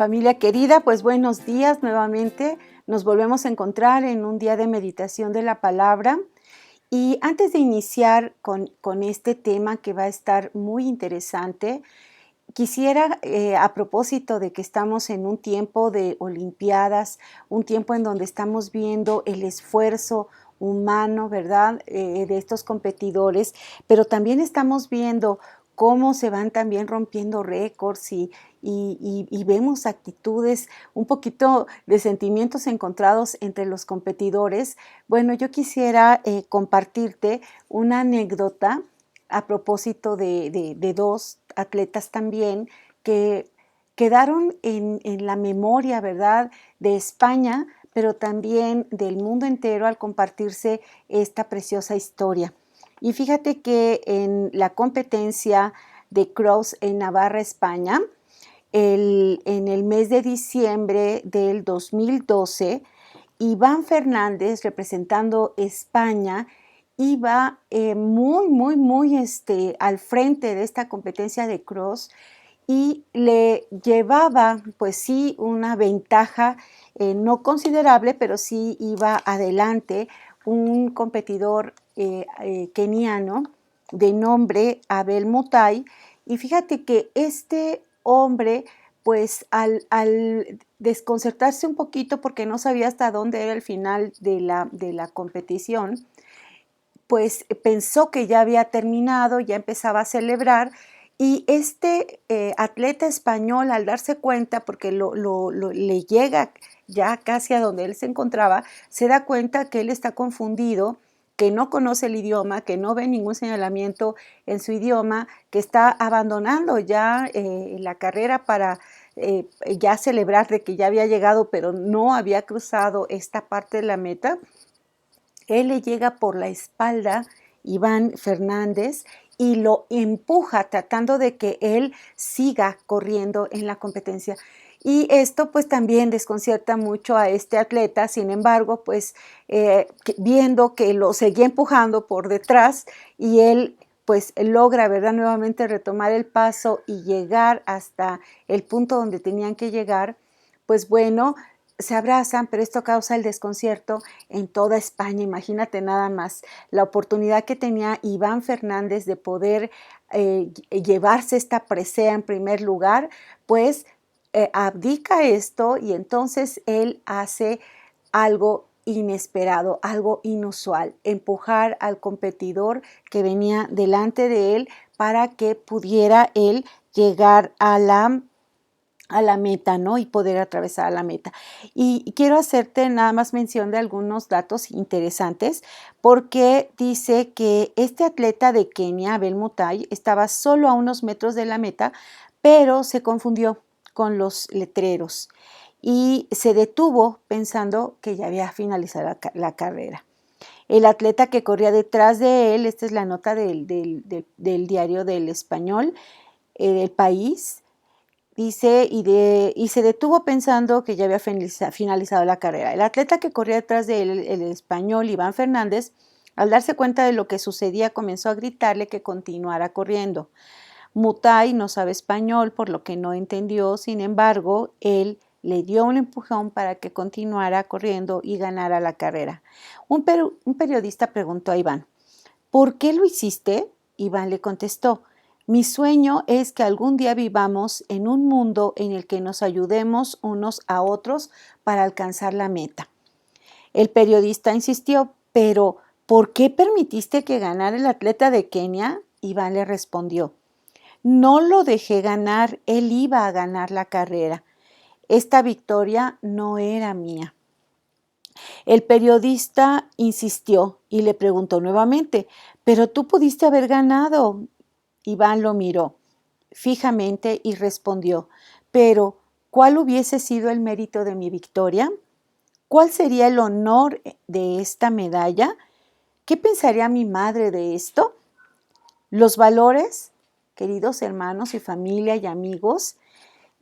Familia querida, pues buenos días nuevamente. Nos volvemos a encontrar en un día de meditación de la palabra. Y antes de iniciar con este tema que va a estar muy interesante, quisiera, a propósito de que estamos en un tiempo de olimpiadas, un tiempo en donde estamos viendo el esfuerzo humano, ¿verdad?, de estos competidores, pero también estamos viendo cómo se van también rompiendo récords y vemos actitudes, un poquito de sentimientos encontrados entre los competidores. Bueno, yo quisiera compartirte una anécdota a propósito de dos atletas también que quedaron en la memoria, ¿verdad?, de España, pero también del mundo entero al compartirse esta preciosa historia. Y fíjate que en la competencia de cross en Navarra, España, en el mes de diciembre del 2012, Iván Fernández, representando España, iba muy al frente de esta competencia de cross y le llevaba, pues sí, una ventaja no considerable, pero sí iba adelante un competidor keniano de nombre Abel Mutai. Y fíjate que este hombre, pues al desconcertarse un poquito porque no sabía hasta dónde era el final de la competición, pues pensó que ya había terminado, ya empezaba a celebrar, y este atleta español, al darse cuenta, porque le llega ya casi a donde él se encontraba, se da cuenta que él está confundido, que no conoce el idioma, que no ve ningún señalamiento en su idioma, que está abandonando ya la carrera para ya celebrar de que ya había llegado, pero no había cruzado esta parte de la meta. Él le llega por la espalda, Iván Fernández, y lo empuja tratando de que él siga corriendo en la competencia. Y esto pues también desconcierta mucho a este atleta. Sin embargo, pues viendo que lo seguía empujando por detrás y él pues logra, ¿verdad?, nuevamente retomar el paso y llegar hasta el punto donde tenían que llegar, pues bueno, se abrazan, pero esto causa el desconcierto en toda España. Imagínate nada más la oportunidad que tenía Iván Fernández de poder llevarse esta presea en primer lugar, pues abdica esto y entonces él hace algo inesperado, algo inusual, empujar al competidor que venía delante de él para que pudiera él llegar a la meta, ¿no?, y poder atravesar la meta. Y quiero hacerte nada más mención de algunos datos interesantes, porque dice que este atleta de Kenia, Abel Mutai, estaba solo a unos metros de la meta, pero se confundió con los letreros y se detuvo pensando que ya había finalizado la carrera. El atleta que corría detrás de él, esta es la nota del diario del Español, del País, dice, y se detuvo pensando que ya había finalizado la carrera. El atleta que corría detrás de él, el español Iván Fernández, al darse cuenta de lo que sucedía, comenzó a gritarle que continuara corriendo. Mutai no sabe español, por lo que no entendió. Sin embargo, él le dio un empujón para que continuara corriendo y ganara la carrera. Un periodista preguntó a Iván: ¿por qué lo hiciste? Iván le contestó: mi sueño es que algún día vivamos en un mundo en el que nos ayudemos unos a otros para alcanzar la meta. El periodista insistió: pero ¿por qué permitiste que ganara el atleta de Kenia? Iván le respondió: no lo dejé ganar, él iba a ganar la carrera. Esta victoria no era mía. El periodista insistió y le preguntó nuevamente: pero tú pudiste haber ganado. Iván lo miró fijamente y respondió: pero ¿cuál hubiese sido el mérito de mi victoria? ¿Cuál sería el honor de esta medalla? ¿Qué pensaría mi madre de esto? Los valores, queridos hermanos y familia y amigos,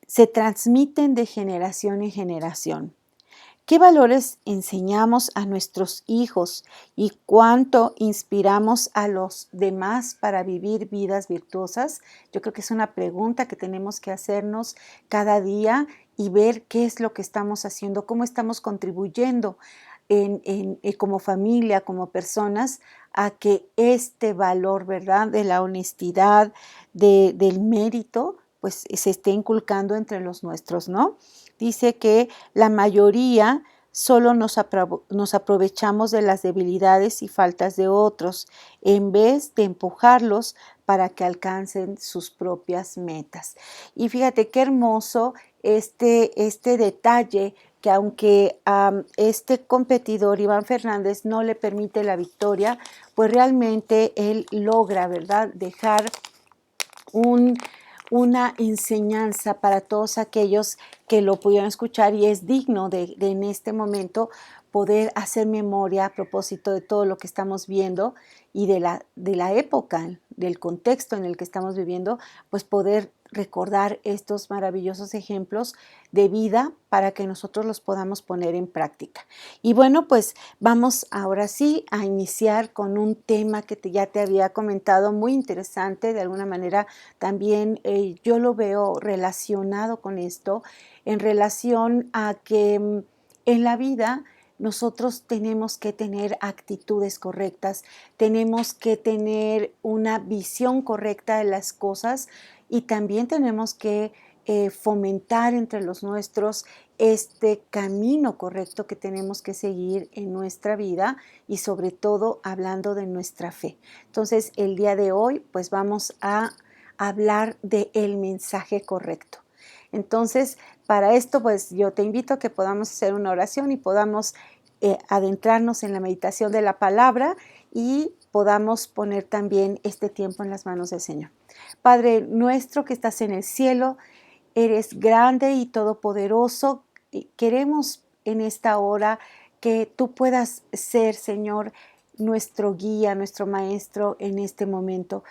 se transmiten de generación en generación. ¿Qué valores enseñamos a nuestros hijos y cuánto inspiramos a los demás para vivir vidas virtuosas? Yo creo que es una pregunta que tenemos que hacernos cada día y ver qué es lo que estamos haciendo, cómo estamos contribuyendo como familia, como personas, a que este valor, ¿verdad?, de la honestidad, del mérito, pues se esté inculcando entre los nuestros, ¿no? Dice que la mayoría solo nos aprovechamos de las debilidades y faltas de otros, en vez de empujarlos para que alcancen sus propias metas. Y fíjate qué hermoso este detalle, que aunque a este competidor, Iván Fernández, no le permite la victoria, pues realmente él logra, ¿verdad?, dejar una enseñanza para todos aquellos que lo pudieron escuchar, y es digno de en este momento poder hacer memoria a propósito de todo lo que estamos viendo y de la época, del contexto en el que estamos viviendo, pues poder recordar estos maravillosos ejemplos de vida para que nosotros los podamos poner en práctica. Y bueno, pues vamos ahora sí a iniciar con un tema que ya te había comentado, muy interesante. De alguna manera también yo lo veo relacionado con esto, en relación a que en la vida nosotros tenemos que tener actitudes correctas, tenemos que tener una visión correcta de las cosas, y también tenemos que fomentar entre los nuestros este camino correcto que tenemos que seguir en nuestra vida, y sobre todo hablando de nuestra fe. Entonces, el día de hoy pues vamos a hablar del mensaje correcto. Entonces, para esto, pues yo te invito a que podamos hacer una oración y podamos adentrarnos en la meditación de la palabra, y podamos poner también este tiempo en las manos del Señor. Padre nuestro que estás en el cielo, eres grande y todopoderoso. Y queremos en esta hora que tú puedas ser, Señor, nuestro guía, nuestro maestro en este momento.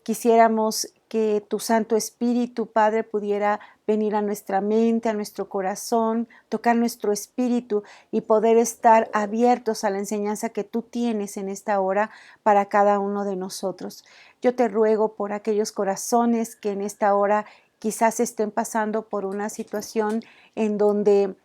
Quisiéramos que tu Santo Espíritu, Padre, pudiera venir a nuestra mente, a nuestro corazón, tocar nuestro espíritu y poder estar abiertos a la enseñanza que tú tienes en esta hora para cada uno de nosotros. Yo te ruego por aquellos corazones que en esta hora quizás estén pasando por una situación en donde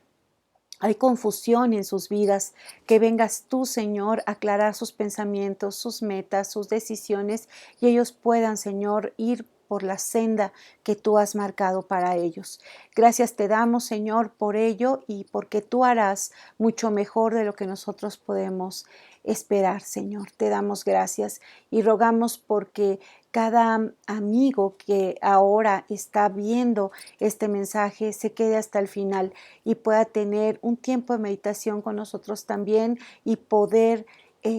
hay confusión en sus vidas, que vengas tú, Señor, a aclarar sus pensamientos, sus metas, sus decisiones, y ellos puedan, Señor, ir por la senda que tú has marcado para ellos. Gracias te damos, Señor, por ello, y porque tú harás mucho mejor de lo que nosotros podemos esperar, Señor. Te damos gracias y rogamos porque cada amigo que ahora está viendo este mensaje se quede hasta el final y pueda tener un tiempo de meditación con nosotros también, y poder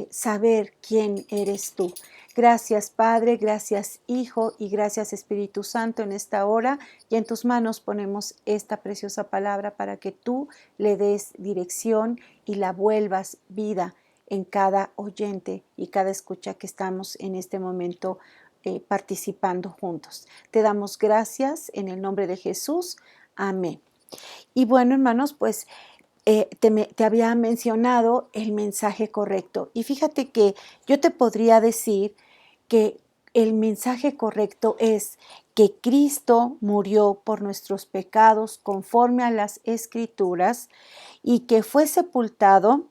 saber quién eres tú. Gracias Padre, gracias Hijo y gracias Espíritu Santo en esta hora, y en tus manos ponemos esta preciosa palabra para que tú le des dirección y la vuelvas vida en cada oyente y cada escucha que estamos en este momento participando juntos. Te damos gracias en el nombre de Jesús. Amén. Y bueno, hermanos, pues te había mencionado el mensaje correcto. Y fíjate que yo te podría decir que el mensaje correcto es que Cristo murió por nuestros pecados conforme a las Escrituras, y que fue sepultado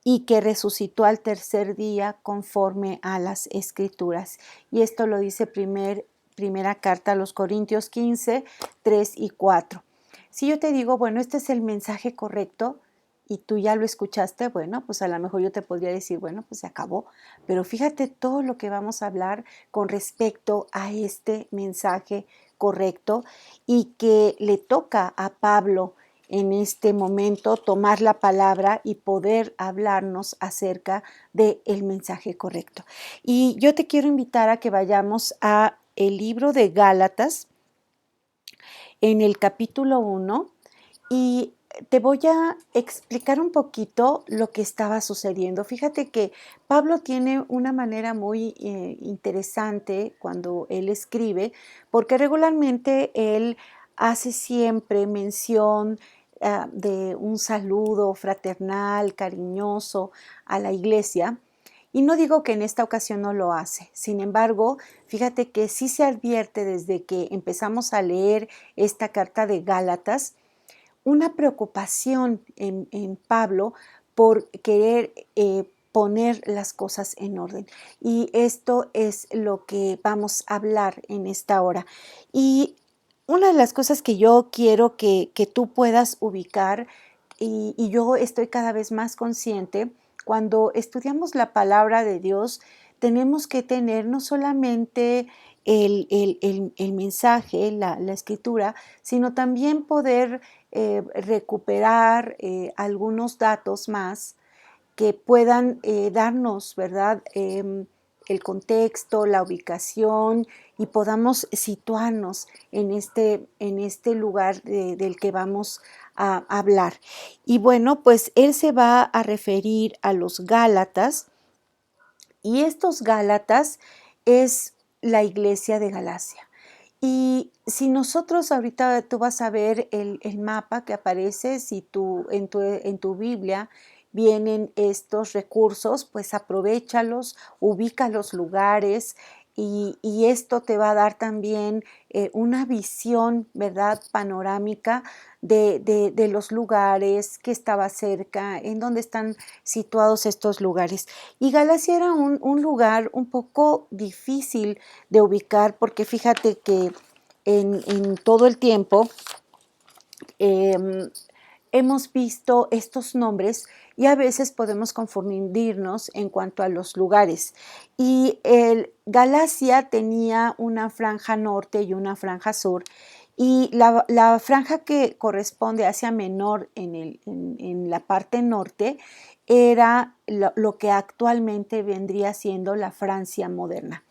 y que resucitó al tercer día conforme a las Escrituras. Y esto lo dice primera carta a los Corintios 15, 3 y 4. Si yo te digo, bueno, este es el mensaje correcto y tú ya lo escuchaste, bueno, pues a lo mejor yo te podría decir, bueno, pues se acabó. Pero fíjate todo lo que vamos a hablar con respecto a este mensaje correcto, y que le toca a Pablo en este momento tomar la palabra y poder hablarnos acerca del mensaje correcto. Y yo te quiero invitar a que vayamos a el libro de Gálatas, en el capítulo 1, y te voy a explicar un poquito lo que estaba sucediendo. Fíjate que Pablo tiene una manera muy interesante cuando él escribe, porque regularmente él hace siempre mención de un saludo fraternal, cariñoso a la iglesia. Y no digo que en esta ocasión no lo hace. Sin embargo, fíjate que sí se advierte desde que empezamos a leer esta carta de Gálatas una preocupación en Pablo por querer poner las cosas en orden. Y esto es lo que vamos a hablar en esta hora. Y una de las cosas que yo quiero que tú puedas ubicar, y yo estoy cada vez más consciente, cuando estudiamos la palabra de Dios, tenemos que tener no solamente el mensaje, la escritura, sino también poder recuperar algunos datos más que puedan darnos, ¿verdad? El contexto, la ubicación y podamos situarnos en este lugar del que vamos a hablar. Y bueno, pues él se va a referir a los Gálatas y estos Gálatas es la iglesia de Galacia. Y si nosotros ahorita tú vas a ver el mapa que aparece, si tú en tu Biblia vienen estos recursos, pues aprovéchalos, ubica los lugares y esto te va a dar también una visión, ¿verdad?, panorámica de los lugares que estaba cerca, en dónde están situados estos lugares. Y Galacia era un lugar un poco difícil de ubicar porque fíjate que en todo el tiempo hemos visto estos nombres y a veces podemos confundirnos en cuanto a los lugares. Y Galacia tenía una franja norte y una franja sur. Y la franja que corresponde a Asia Menor en la parte norte era lo que actualmente vendría siendo la Francia moderna.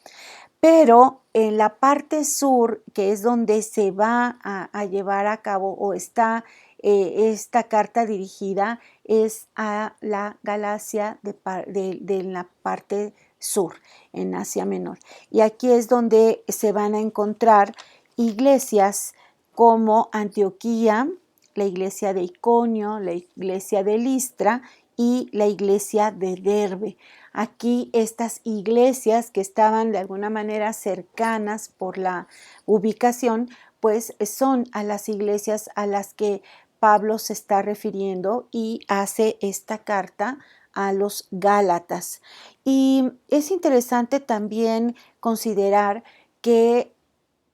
Pero en la parte sur, que es donde se va a llevar a cabo o está esta carta dirigida, es a la Galacia de la parte sur, en Asia Menor. Y aquí es donde se van a encontrar iglesias como Antioquía, la iglesia de Iconio, la iglesia de Listra y la iglesia de Derbe. Aquí estas iglesias que estaban de alguna manera cercanas por la ubicación, pues son a las iglesias a las que Pablo se está refiriendo y hace esta carta a los Gálatas. Y es interesante también considerar que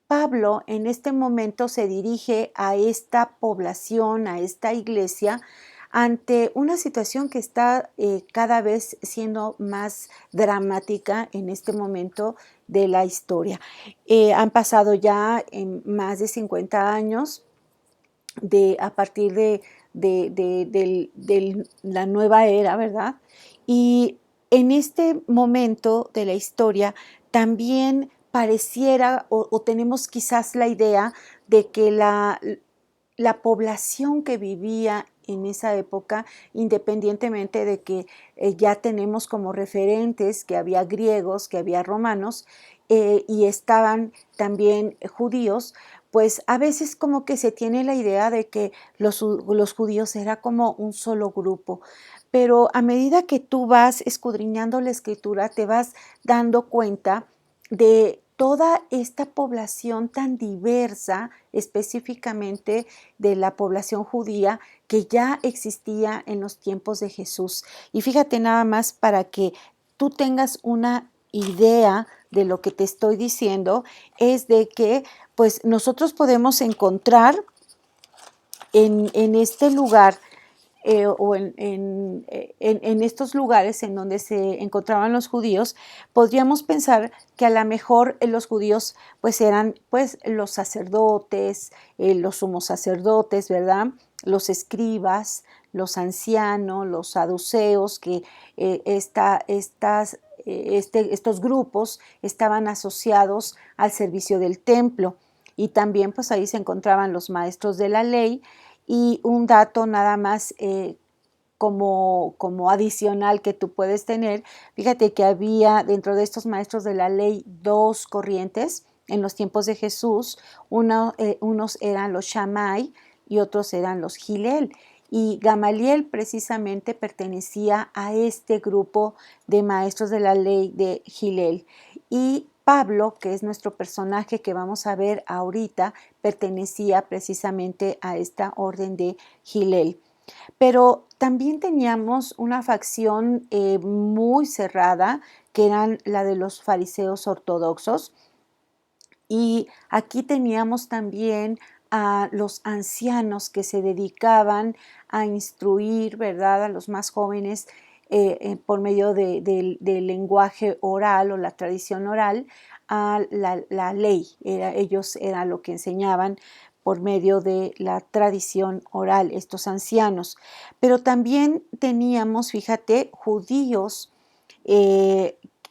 Pablo en este momento se dirige a esta población, a esta iglesia, ante una situación que está cada vez siendo más dramática en este momento de la historia. Han pasado ya más de 50 años a partir de la nueva era, ¿verdad? Y en este momento de la historia también pareciera o tenemos quizás la idea de que la población que vivía en esa época, independientemente de que ya tenemos como referentes que había griegos, que había romanos y estaban también judíos, pues a veces como que se tiene la idea de que los judíos era como un solo grupo. Pero a medida que tú vas escudriñando la escritura, te vas dando cuenta de toda esta población tan diversa, específicamente de la población judía, que ya existía en los tiempos de Jesús. Y fíjate nada más para que tú tengas una idea de lo que te estoy diciendo, es de que pues nosotros podemos encontrar en este lugar o en estos lugares en donde se encontraban los judíos, podríamos pensar que a lo mejor los judíos pues eran pues los sacerdotes, los sumos sacerdotes, ¿verdad? Los escribas, los ancianos, los saduceos, que estos grupos estaban asociados al servicio del templo. Y también pues ahí se encontraban los maestros de la ley. Y un dato nada más como adicional que tú puedes tener, fíjate que había dentro de estos maestros de la ley dos corrientes en los tiempos de Jesús. Unos eran los Shammai, y otros eran los Gilel. Y Gamaliel precisamente pertenecía a este grupo de maestros de la ley de Gilel. Y Pablo, que es nuestro personaje que vamos a ver ahorita, pertenecía precisamente a esta orden de Gilel. Pero también teníamos una facción muy cerrada, que eran la de los fariseos ortodoxos. Y aquí teníamos también a los ancianos que se dedicaban a instruir, ¿verdad?, a los más jóvenes por medio del lenguaje oral o la tradición oral a la ley. Ellos eran lo que enseñaban por medio de la tradición oral, estos ancianos. Pero también teníamos, fíjate, judíos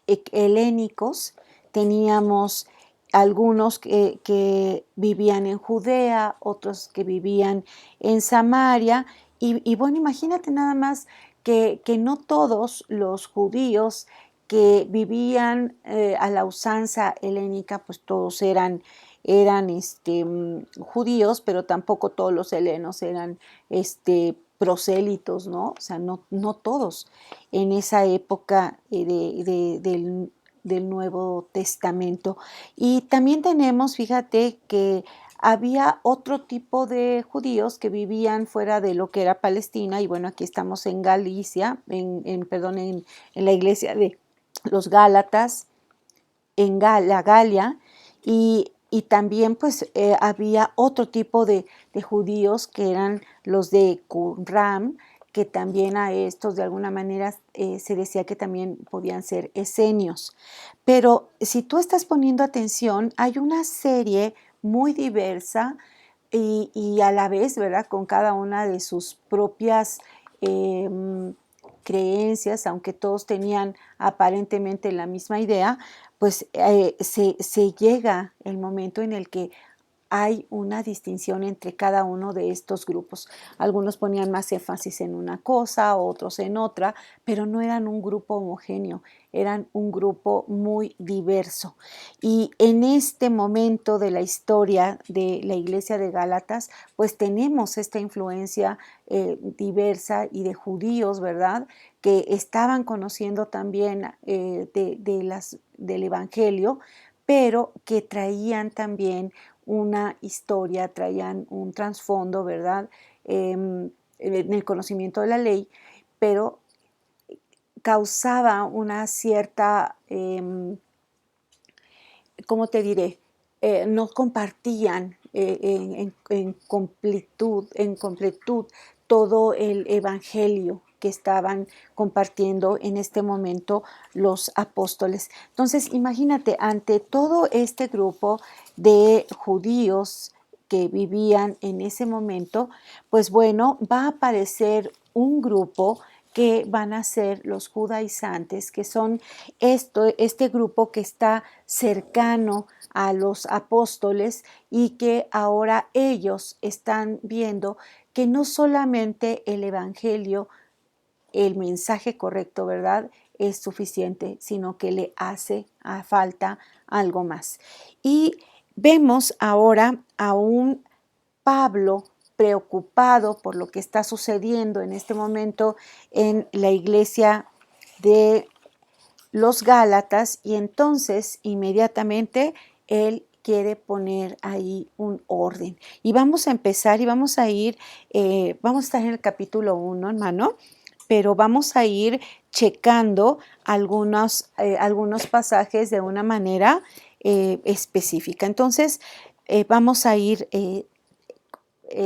helénicos, teníamos algunos que vivían en Judea, otros que vivían en Samaria. Y bueno, imagínate nada más que no todos los judíos que vivían a la usanza helénica, pues todos eran judíos, pero tampoco todos los helenos eran prosélitos, ¿no? O sea, no todos en esa época del Nuevo Testamento. Y también tenemos, fíjate, que había otro tipo de judíos que vivían fuera de lo que era Palestina, y bueno, aquí estamos en Galicia, perdón, en la iglesia de los Gálatas, en la Galia, y también pues había otro tipo de judíos que eran los de Qumran, que también a estos de alguna manera se decía que también podían ser esenios. Pero si tú estás poniendo atención, hay una serie muy diversa y a la vez, ¿verdad?, con cada una de sus propias creencias, aunque todos tenían aparentemente la misma idea, pues se llega el momento en el que hay una distinción entre cada uno de estos grupos. Algunos ponían más énfasis en una cosa, otros en otra, pero no eran un grupo homogéneo, eran un grupo muy diverso. Y en este momento de la historia de la iglesia de Gálatas, pues tenemos esta influencia diversa y de judíos, ¿verdad?, que estaban conociendo también del Evangelio, pero que traían también una historia, traían un trasfondo, ¿verdad?, en el conocimiento de la ley, pero causaba una cierta, ¿cómo te diré? No compartían en completud todo el evangelio que estaban compartiendo en este momento los apóstoles. Entonces, imagínate, ante todo este grupo de judíos que vivían en ese momento, pues bueno, va a aparecer un grupo que van a ser los judaizantes, que son este grupo que está cercano a los apóstoles y que ahora ellos están viendo que no solamente el evangelio, el mensaje correcto, ¿verdad?, es suficiente, sino que le hace a falta algo más. Y vemos ahora a un Pablo preocupado por lo que está sucediendo en este momento en la iglesia de los Gálatas, y entonces inmediatamente él quiere poner ahí un orden. Y vamos a empezar y vamos a ir, vamos a estar en el capítulo 1, hermano, pero vamos a ir checando algunos pasajes de una manera específica. Entonces, vamos a ir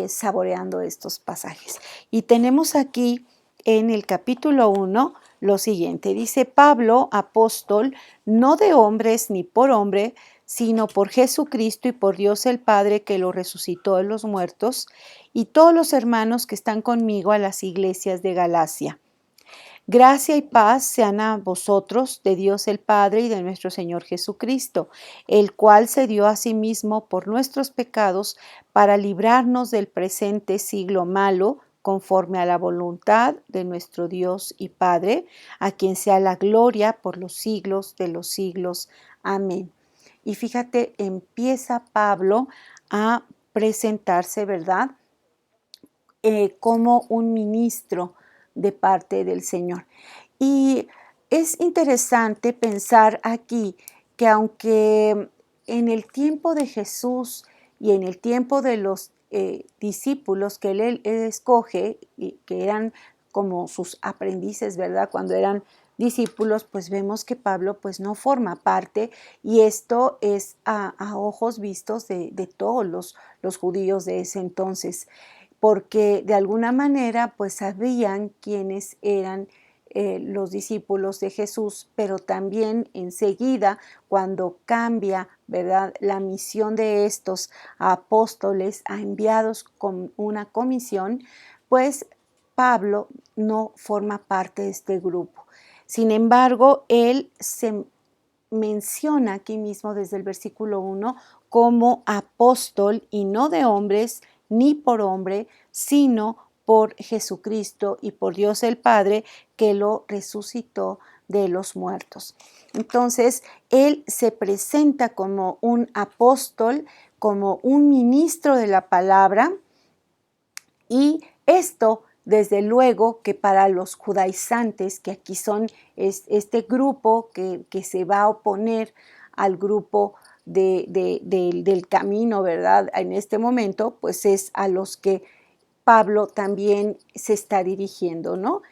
saboreando estos pasajes. Y tenemos aquí en el capítulo 1 lo siguiente. Dice: Pablo, apóstol, no de hombres ni por hombre, sino por Jesucristo y por Dios el Padre que lo resucitó de los muertos, y todos los hermanos que están conmigo a las iglesias de Galacia. Gracia y paz sean a vosotros de Dios el Padre y de nuestro Señor Jesucristo, el cual se dio a sí mismo por nuestros pecados para librarnos del presente siglo malo, conforme a la voluntad de nuestro Dios y Padre, a quien sea la gloria por los siglos de los siglos. Amén. Y fíjate, empieza Pablo a presentarse, ¿verdad?, como un ministro de parte del Señor. Y es interesante pensar aquí que aunque en el tiempo de Jesús y en el tiempo de los discípulos que él escoge, y que eran como sus aprendices, ¿verdad? Cuando eran discípulos, pues vemos que Pablo pues no forma parte, y esto es a ojos vistos de todos los judíos de ese entonces, porque de alguna manera pues sabían quiénes eran los discípulos de Jesús, pero también enseguida cuando cambia, ¿verdad?, la misión de estos a apóstoles, a enviados con una comisión, pues Pablo no forma parte de este grupo. Sin embargo, él se menciona aquí mismo desde el versículo 1 como apóstol, y no de hombres ni por hombre, sino por Jesucristo y por Dios el Padre, que lo resucitó de los muertos. Entonces, él se presenta como un apóstol, como un ministro de la palabra, y esto, desde luego, que para los judaizantes, que aquí son este grupo que se va a oponer al grupo del camino, ¿verdad? En este momento, pues es a los que Pablo también se está dirigiendo, ¿no?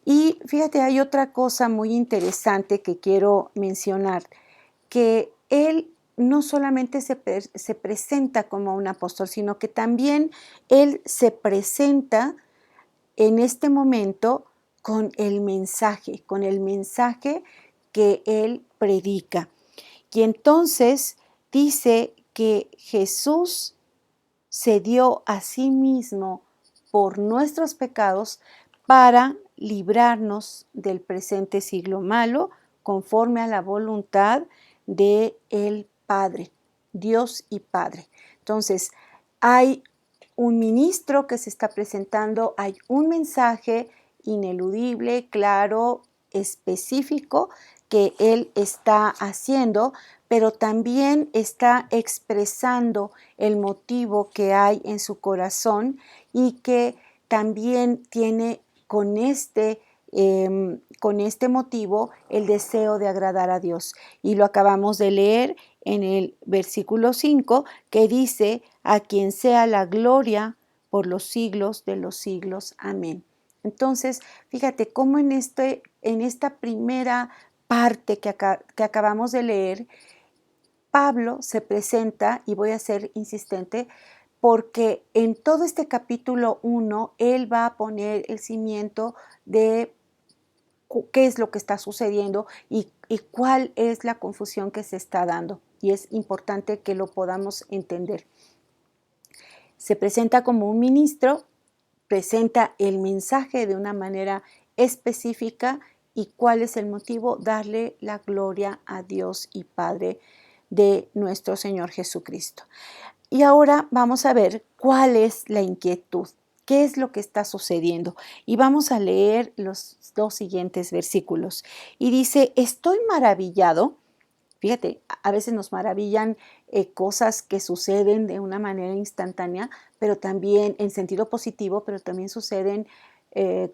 Y fíjate, hay otra cosa muy interesante que quiero mencionar, que él no solamente se presenta como un apóstol, sino que también él se presenta en este momento con el mensaje que él predica. Y entonces dice que Jesús se dio a sí mismo por nuestros pecados para librarnos del presente siglo malo, conforme a la voluntad de el Padre, Dios y Padre. Entonces, hay un ministro que se está presentando, hay un mensaje ineludible, claro, específico que él está haciendo, pero también está expresando el motivo que hay en su corazón, y que también tiene con este motivo el deseo de agradar a Dios. Y lo acabamos de leer en el versículo 5, que dice: a quien sea la gloria por los siglos de los siglos. Amén. Entonces, fíjate cómo en esta primera parte que acabamos de leer, Pablo se presenta, y voy a ser insistente, porque en todo este capítulo 1, él va a poner el cimiento de qué es lo que está sucediendo y cuál es la confusión que se está dando. Y es importante que lo podamos entender. Se presenta como un ministro, presenta el mensaje de una manera específica. ¿Y cuál es el motivo? Darle la gloria a Dios y Padre de nuestro Señor Jesucristo. Y ahora vamos a ver cuál es la inquietud, qué es lo que está sucediendo. Y vamos a leer los dos siguientes versículos. Y dice: estoy maravillado. Fíjate, a veces nos maravillan cosas que suceden de una manera instantánea, pero también en sentido positivo, pero también suceden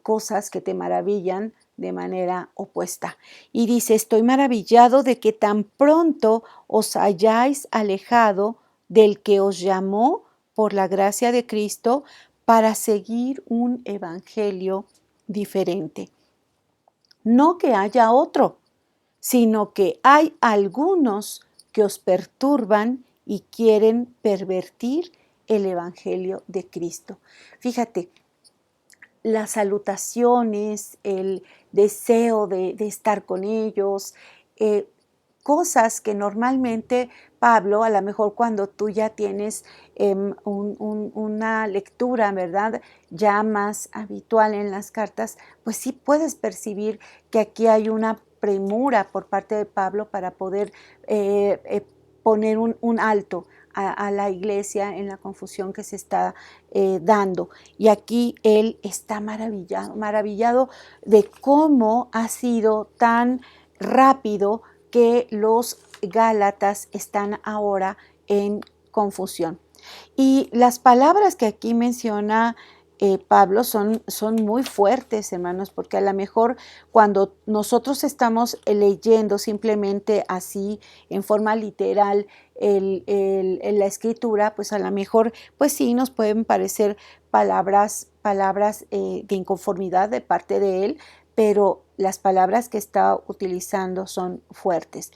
cosas que te maravillan de manera opuesta. Y dice: estoy maravillado de que tan pronto os hayáis alejado del que os llamó por la gracia de Cristo para seguir un evangelio diferente. No que haya otro, sino que hay algunos que os perturban y quieren pervertir el evangelio de Cristo. Fíjate, las salutaciones, el deseo de estar con ellos, cosas que normalmente Pablo, a lo mejor cuando tú ya tienes una lectura, ¿verdad?, ya más habitual en las cartas, pues sí puedes percibir que aquí hay una premura por parte de Pablo para poder poner un alto a la iglesia en la confusión que se está dando. Y aquí él está maravillado de cómo ha sido tan rápido que los gálatas están ahora en confusión. Y las palabras que aquí menciona Pablo son muy fuertes, hermanos, porque a lo mejor cuando nosotros estamos leyendo simplemente así, en forma literal, la escritura, pues a lo mejor, pues sí, nos pueden parecer palabras de inconformidad de parte de él, pero las palabras que está utilizando son fuertes.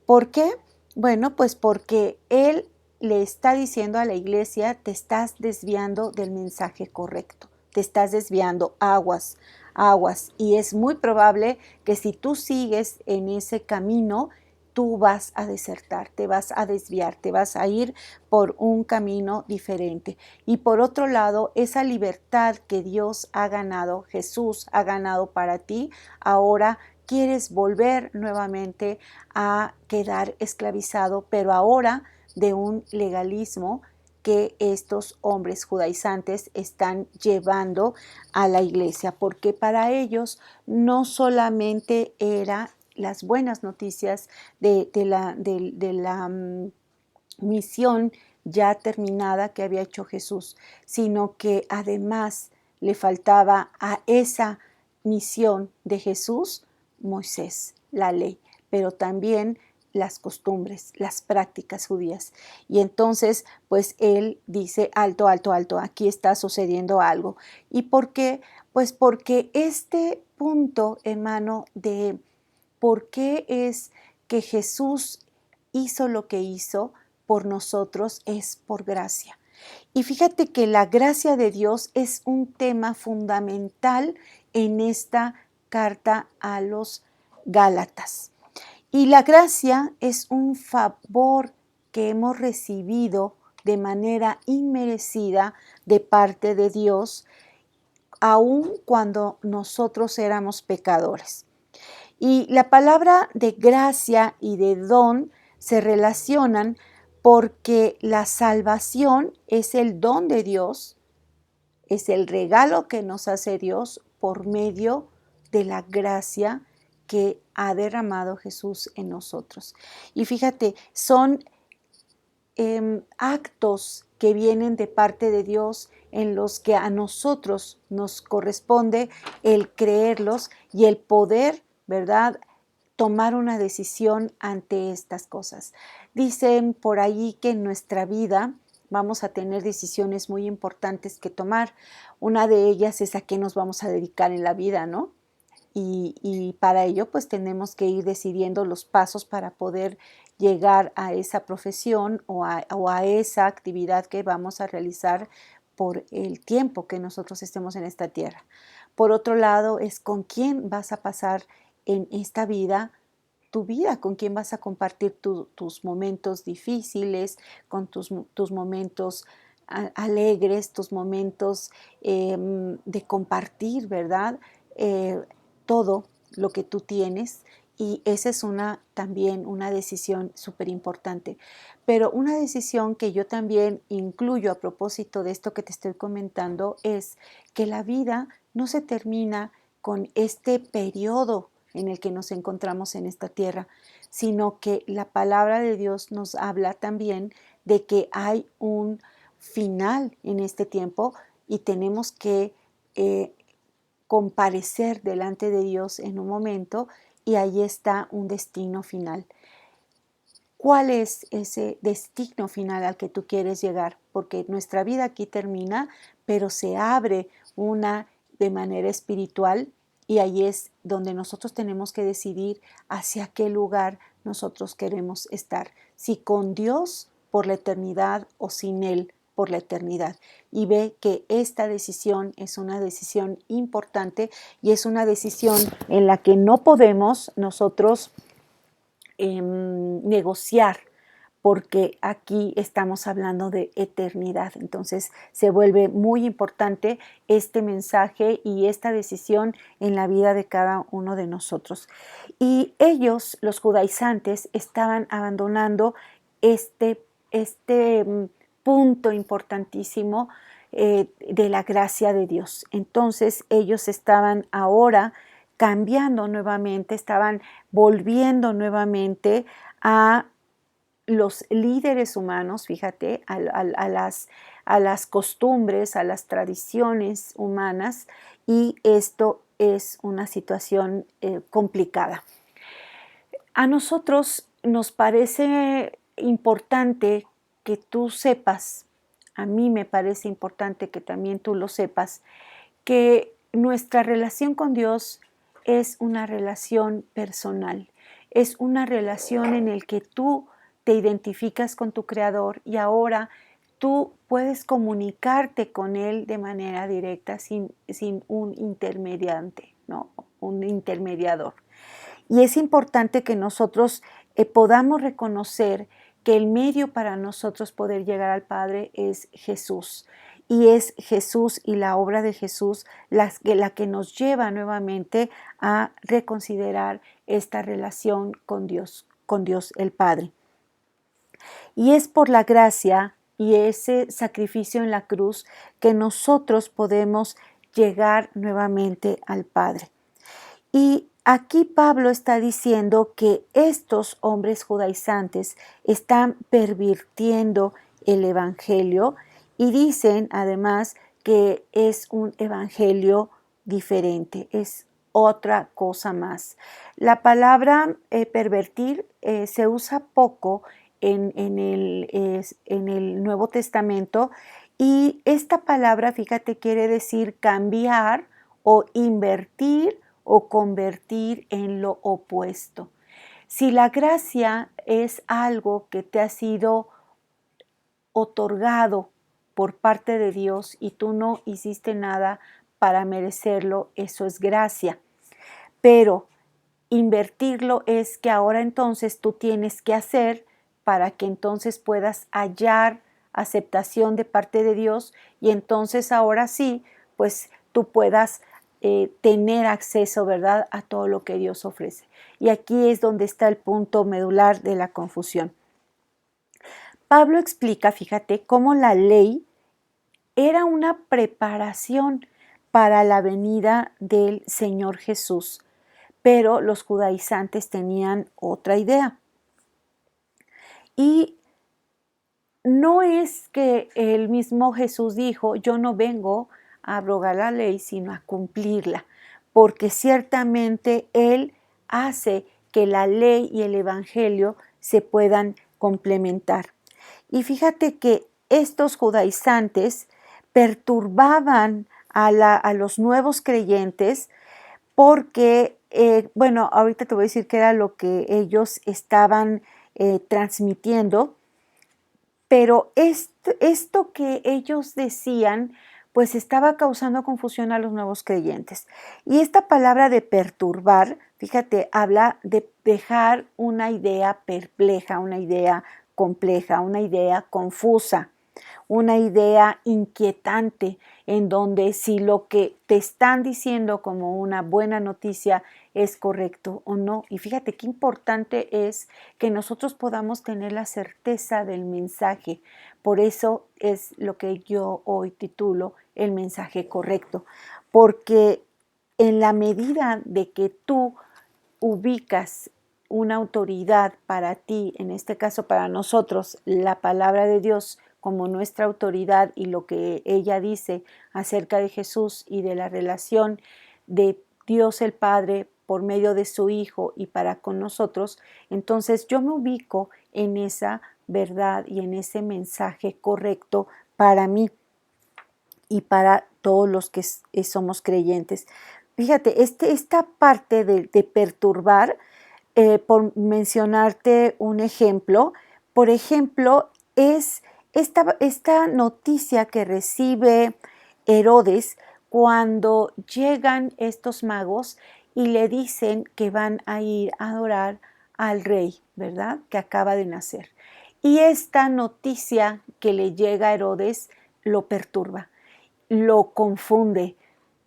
¿Por qué? Bueno, pues porque él le está diciendo a la iglesia, te estás desviando del mensaje correcto, te estás desviando, aguas, aguas. Y es muy probable que si tú sigues en ese camino, tú vas a desertar, te vas a desviar, te vas a ir por un camino diferente. Y por otro lado, esa libertad que Dios ha ganado, Jesús ha ganado para ti, ahora quieres volver nuevamente a quedar esclavizado, pero ahora de un legalismo que estos hombres judaizantes están llevando a la iglesia, porque para ellos no solamente era las buenas noticias de la misión ya terminada que había hecho Jesús, sino que además le faltaba a esa misión de Jesús Moisés, la ley, pero también las costumbres, las prácticas judías. Y entonces, pues él dice, alto, alto, alto, aquí está sucediendo algo. ¿Y por qué? Pues porque este punto, hermano, de por qué es que Jesús hizo lo que hizo por nosotros es por gracia. Y fíjate que la gracia de Dios es un tema fundamental en esta carta a los Gálatas. Y la gracia es un favor que hemos recibido de manera inmerecida de parte de Dios, aun cuando nosotros éramos pecadores. Y la palabra de gracia y de don se relacionan porque la salvación es el don de Dios, es el regalo que nos hace Dios por medio de la gracia que ha derramado Jesús en nosotros. Y fíjate, son actos que vienen de parte de Dios en los que a nosotros nos corresponde el creerlos y el poder, ¿verdad?, tomar una decisión ante estas cosas. Dicen por ahí que en nuestra vida vamos a tener decisiones muy importantes que tomar. Una de ellas es a qué nos vamos a dedicar en la vida, ¿no? Y para ello pues tenemos que ir decidiendo los pasos para poder llegar a esa profesión o a esa actividad que vamos a realizar por el tiempo que nosotros estemos en esta tierra. Por otro lado, es con quién vas a pasar en esta vida, tu vida, con quién vas a compartir tus momentos difíciles, con tus momentos alegres, tus momentos de compartir, ¿verdad? Todo lo que tú tienes, y esa es también una decisión súper importante. Pero una decisión que yo también incluyo a propósito de esto que te estoy comentando es que la vida no se termina con este periodo en el que nos encontramos en esta tierra, sino que la palabra de Dios nos habla también de que hay un final en este tiempo y tenemos que comparecer delante de Dios en un momento, y ahí está un destino final. ¿Cuál es ese destino final al que tú quieres llegar? Porque nuestra vida aquí termina, pero se abre una de manera espiritual, y ahí es donde nosotros tenemos que decidir hacia qué lugar nosotros queremos estar, si con Dios por la eternidad o sin Él por la eternidad. Y ve que esta decisión es una decisión importante y es una decisión en la que no podemos nosotros negociar, porque aquí estamos hablando de eternidad. Entonces se vuelve muy importante este mensaje y esta decisión en la vida de cada uno de nosotros. Y ellos, los judaizantes, estaban abandonando este punto importantísimo de la gracia de Dios. Entonces ellos estaban ahora cambiando nuevamente, estaban volviendo nuevamente a los líderes humanos, fíjate, a las costumbres, a las tradiciones humanas, y esto es una situación complicada. A nosotros nos parece importante que tú sepas, a mí me parece importante que también tú lo sepas, que nuestra relación con Dios es una relación personal, es una relación en la que tú te identificas con tu Creador y ahora tú puedes comunicarte con Él de manera directa sin un intermediante, ¿no? Un intermediador. Y es importante que nosotros podamos reconocer que el medio para nosotros poder llegar al Padre es Jesús. Y es Jesús y la obra de Jesús la que nos lleva nuevamente a reconsiderar esta relación con Dios el Padre. Y es por la gracia y ese sacrificio en la cruz que nosotros podemos llegar nuevamente al Padre. Y aquí Pablo está diciendo que estos hombres judaizantes están pervirtiendo el evangelio y dicen además que es un evangelio diferente, es otra cosa más. La palabra pervertir se usa poco en el Nuevo Testamento y esta palabra, fíjate, quiere decir cambiar o invertir o convertir en lo opuesto. Si la gracia es algo que te ha sido otorgado por parte de Dios y tú no hiciste nada para merecerlo, eso es gracia. Pero invertirlo es que ahora entonces tú tienes que hacer para que entonces puedas hallar aceptación de parte de Dios y entonces ahora sí, pues tú puedas tener acceso, ¿verdad?, a todo lo que Dios ofrece. Y aquí es donde está el punto medular de la confusión. Pablo explica, fíjate, cómo la ley era una preparación para la venida del Señor Jesús, pero los judaizantes tenían otra idea. Y no es que el mismo Jesús dijo, yo no vengo a abrogar la ley, sino a cumplirla, porque ciertamente Él hace que la ley y el Evangelio se puedan complementar. Y fíjate que estos judaizantes perturbaban a los nuevos creyentes porque, bueno, ahorita te voy a decir qué era lo que ellos estaban transmitiendo, pero esto que ellos decían, pues estaba causando confusión a los nuevos creyentes. Y esta palabra de perturbar, fíjate, habla de dejar una idea perpleja, una idea compleja, una idea confusa, una idea inquietante, en donde si lo que te están diciendo como una buena noticia es correcto o no. Y fíjate qué importante es que nosotros podamos tener la certeza del mensaje. Por eso es lo que yo hoy titulo el mensaje correcto, porque en la medida de que tú ubicas una autoridad para ti, en este caso para nosotros, la palabra de Dios como nuestra autoridad y lo que ella dice acerca de Jesús y de la relación de Dios el Padre por medio de su Hijo y para con nosotros, entonces yo me ubico en esa verdad y en ese mensaje correcto para mí y para todos los que somos creyentes. Fíjate, esta parte de perturbar, por mencionarte un ejemplo, por ejemplo, es esta noticia que recibe Herodes cuando llegan estos magos y le dicen que van a ir a adorar al rey, ¿verdad?, que acaba de nacer. Y esta noticia que le llega a Herodes lo perturba, lo confunde.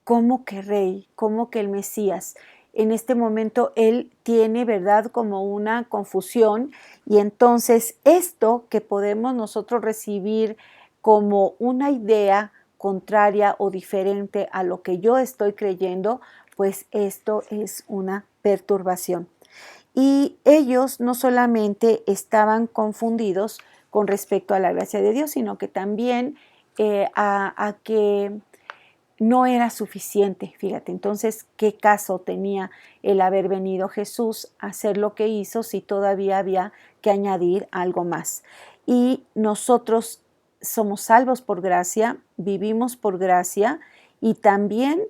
¿Cómo que rey? ¿Cómo que el Mesías? En este momento él tiene, ¿verdad?, como una confusión y entonces esto que podemos nosotros recibir como una idea contraria o diferente a lo que yo estoy creyendo, pues esto es una perturbación. Y ellos no solamente estaban confundidos con respecto a la gracia de Dios, sino que también a que no era suficiente, fíjate. Entonces, ¿qué caso tenía el haber venido Jesús a hacer lo que hizo si todavía había que añadir algo más? Y nosotros somos salvos por gracia, vivimos por gracia y también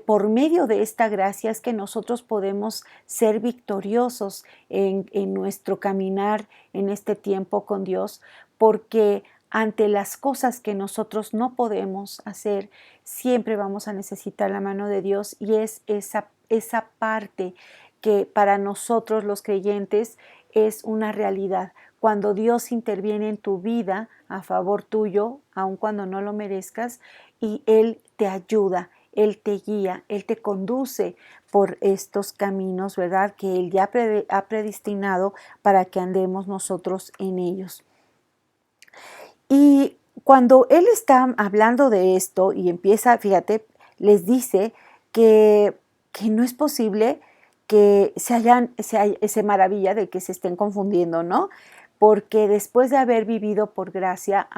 por medio de esta gracia es que nosotros podemos ser victoriosos en nuestro caminar en este tiempo con Dios, porque ante las cosas que nosotros no podemos hacer, siempre vamos a necesitar la mano de Dios y es esa parte que para nosotros los creyentes es una realidad. Cuando Dios interviene en tu vida a favor tuyo, aun cuando no lo merezcas, y Él te ayuda, Él te guía, Él te conduce por estos caminos, ¿verdad? Que Él ya ha predestinado para que andemos nosotros en ellos. Y cuando él está hablando de esto y empieza, fíjate, les dice que no es posible que se maravilla de que se estén confundiendo, ¿no? Porque después de haber vivido por gracia,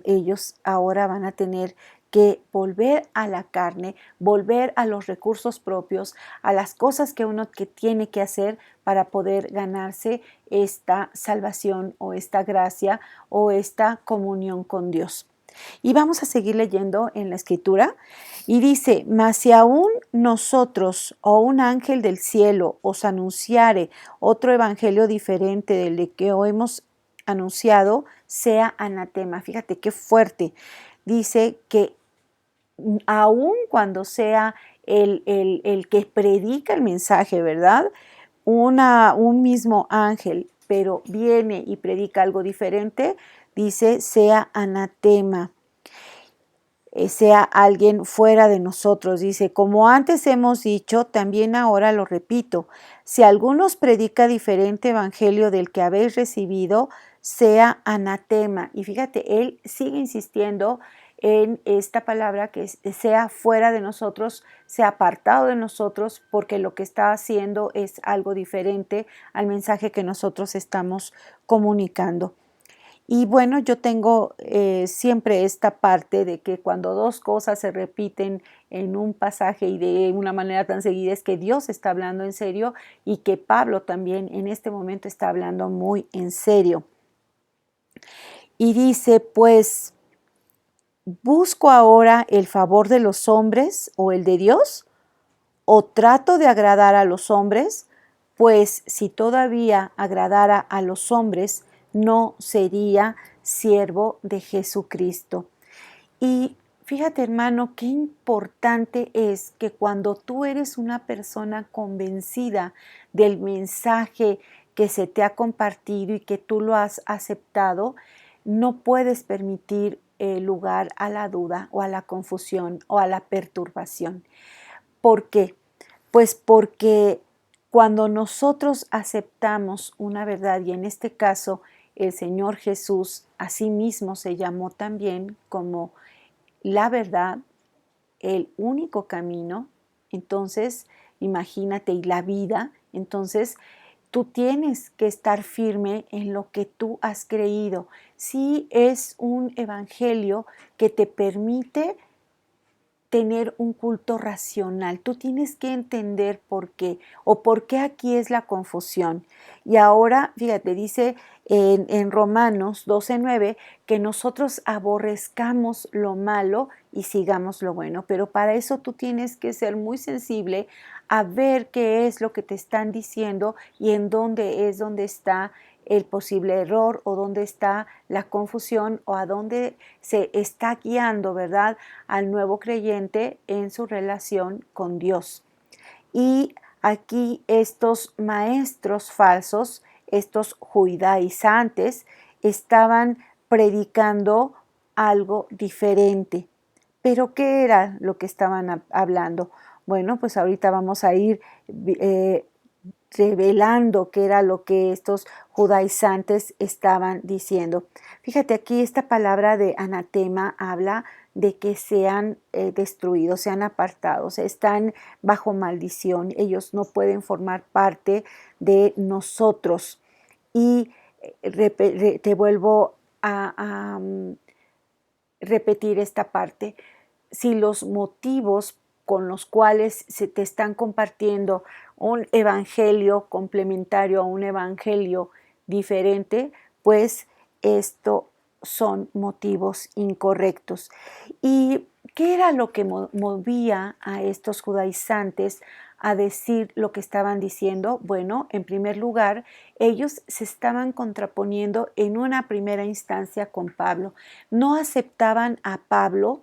ellos van a tener que volver a la carne, volver a los recursos propios, a las cosas que uno que tiene que hacer para poder ganarse esta salvación o esta gracia o esta comunión con Dios. Y vamos a seguir leyendo en la escritura y dice, mas si aún nosotros o un ángel del cielo os anunciare otro evangelio diferente del que hoy hemos anunciado, sea anatema. Fíjate qué fuerte. Dice que aun cuando sea el que predica el mensaje, ¿verdad? Un mismo ángel, pero viene y predica algo diferente, dice, sea anatema, sea alguien fuera de nosotros. Dice, como antes hemos dicho, también ahora lo repito, si alguno os predica diferente evangelio del que habéis recibido, sea anatema. Y fíjate, él sigue insistiendo en esta palabra que sea fuera de nosotros, sea apartado de nosotros, porque lo que está haciendo es algo diferente al mensaje que nosotros estamos comunicando. Y bueno, yo tengo siempre esta parte de que cuando dos cosas se repiten en un pasaje y de una manera tan seguida es que Dios está hablando en serio y que Pablo también en este momento está hablando muy en serio. Y dice, pues, ¿busco ahora el favor de los hombres o el de Dios? ¿O trato de agradar a los hombres? Pues si todavía agradara a los hombres, no sería siervo de Jesucristo. Y fíjate, hermano, qué importante es que cuando tú eres una persona convencida del mensaje que se te ha compartido y que tú lo has aceptado, no puedes permitir lugar a la duda o a la confusión o a la perturbación. ¿Por qué? Pues porque cuando nosotros aceptamos una verdad, y en este caso el Señor Jesús a sí mismo se llamó también como la verdad, el único camino, entonces imagínate, y la vida, entonces tú tienes que estar firme en lo que tú has creído. Sí, es un evangelio que te permite tener un culto racional. Tú tienes que entender por qué o por qué aquí es la confusión. Y ahora, fíjate, dice en Romanos 12:9 que nosotros aborrezcamos lo malo y sigamos lo bueno. Pero para eso tú tienes que ser muy sensible a ver qué es lo que te están diciendo y en dónde está el posible error o dónde está la confusión o a dónde se está guiando, ¿verdad?, al nuevo creyente en su relación con Dios. Y aquí estos maestros falsos, estos judaizantes, estaban predicando algo diferente. ¿Pero qué era lo que estaban hablando? Bueno, pues ahorita vamos a ir revelando qué era lo que estos judaizantes estaban diciendo. Fíjate aquí, esta palabra de anatema habla de que sean destruidos, sean apartados, están bajo maldición, ellos no pueden formar parte de nosotros. Y te vuelvo a repetir esta parte. Si los motivos con los cuales se te están compartiendo un evangelio complementario a un evangelio diferente, pues esto son motivos incorrectos. ¿Y qué era lo que movía a estos judaizantes a decir lo que estaban diciendo? Bueno, en primer lugar, ellos se estaban contraponiendo en una primera instancia con Pablo. No aceptaban a Pablo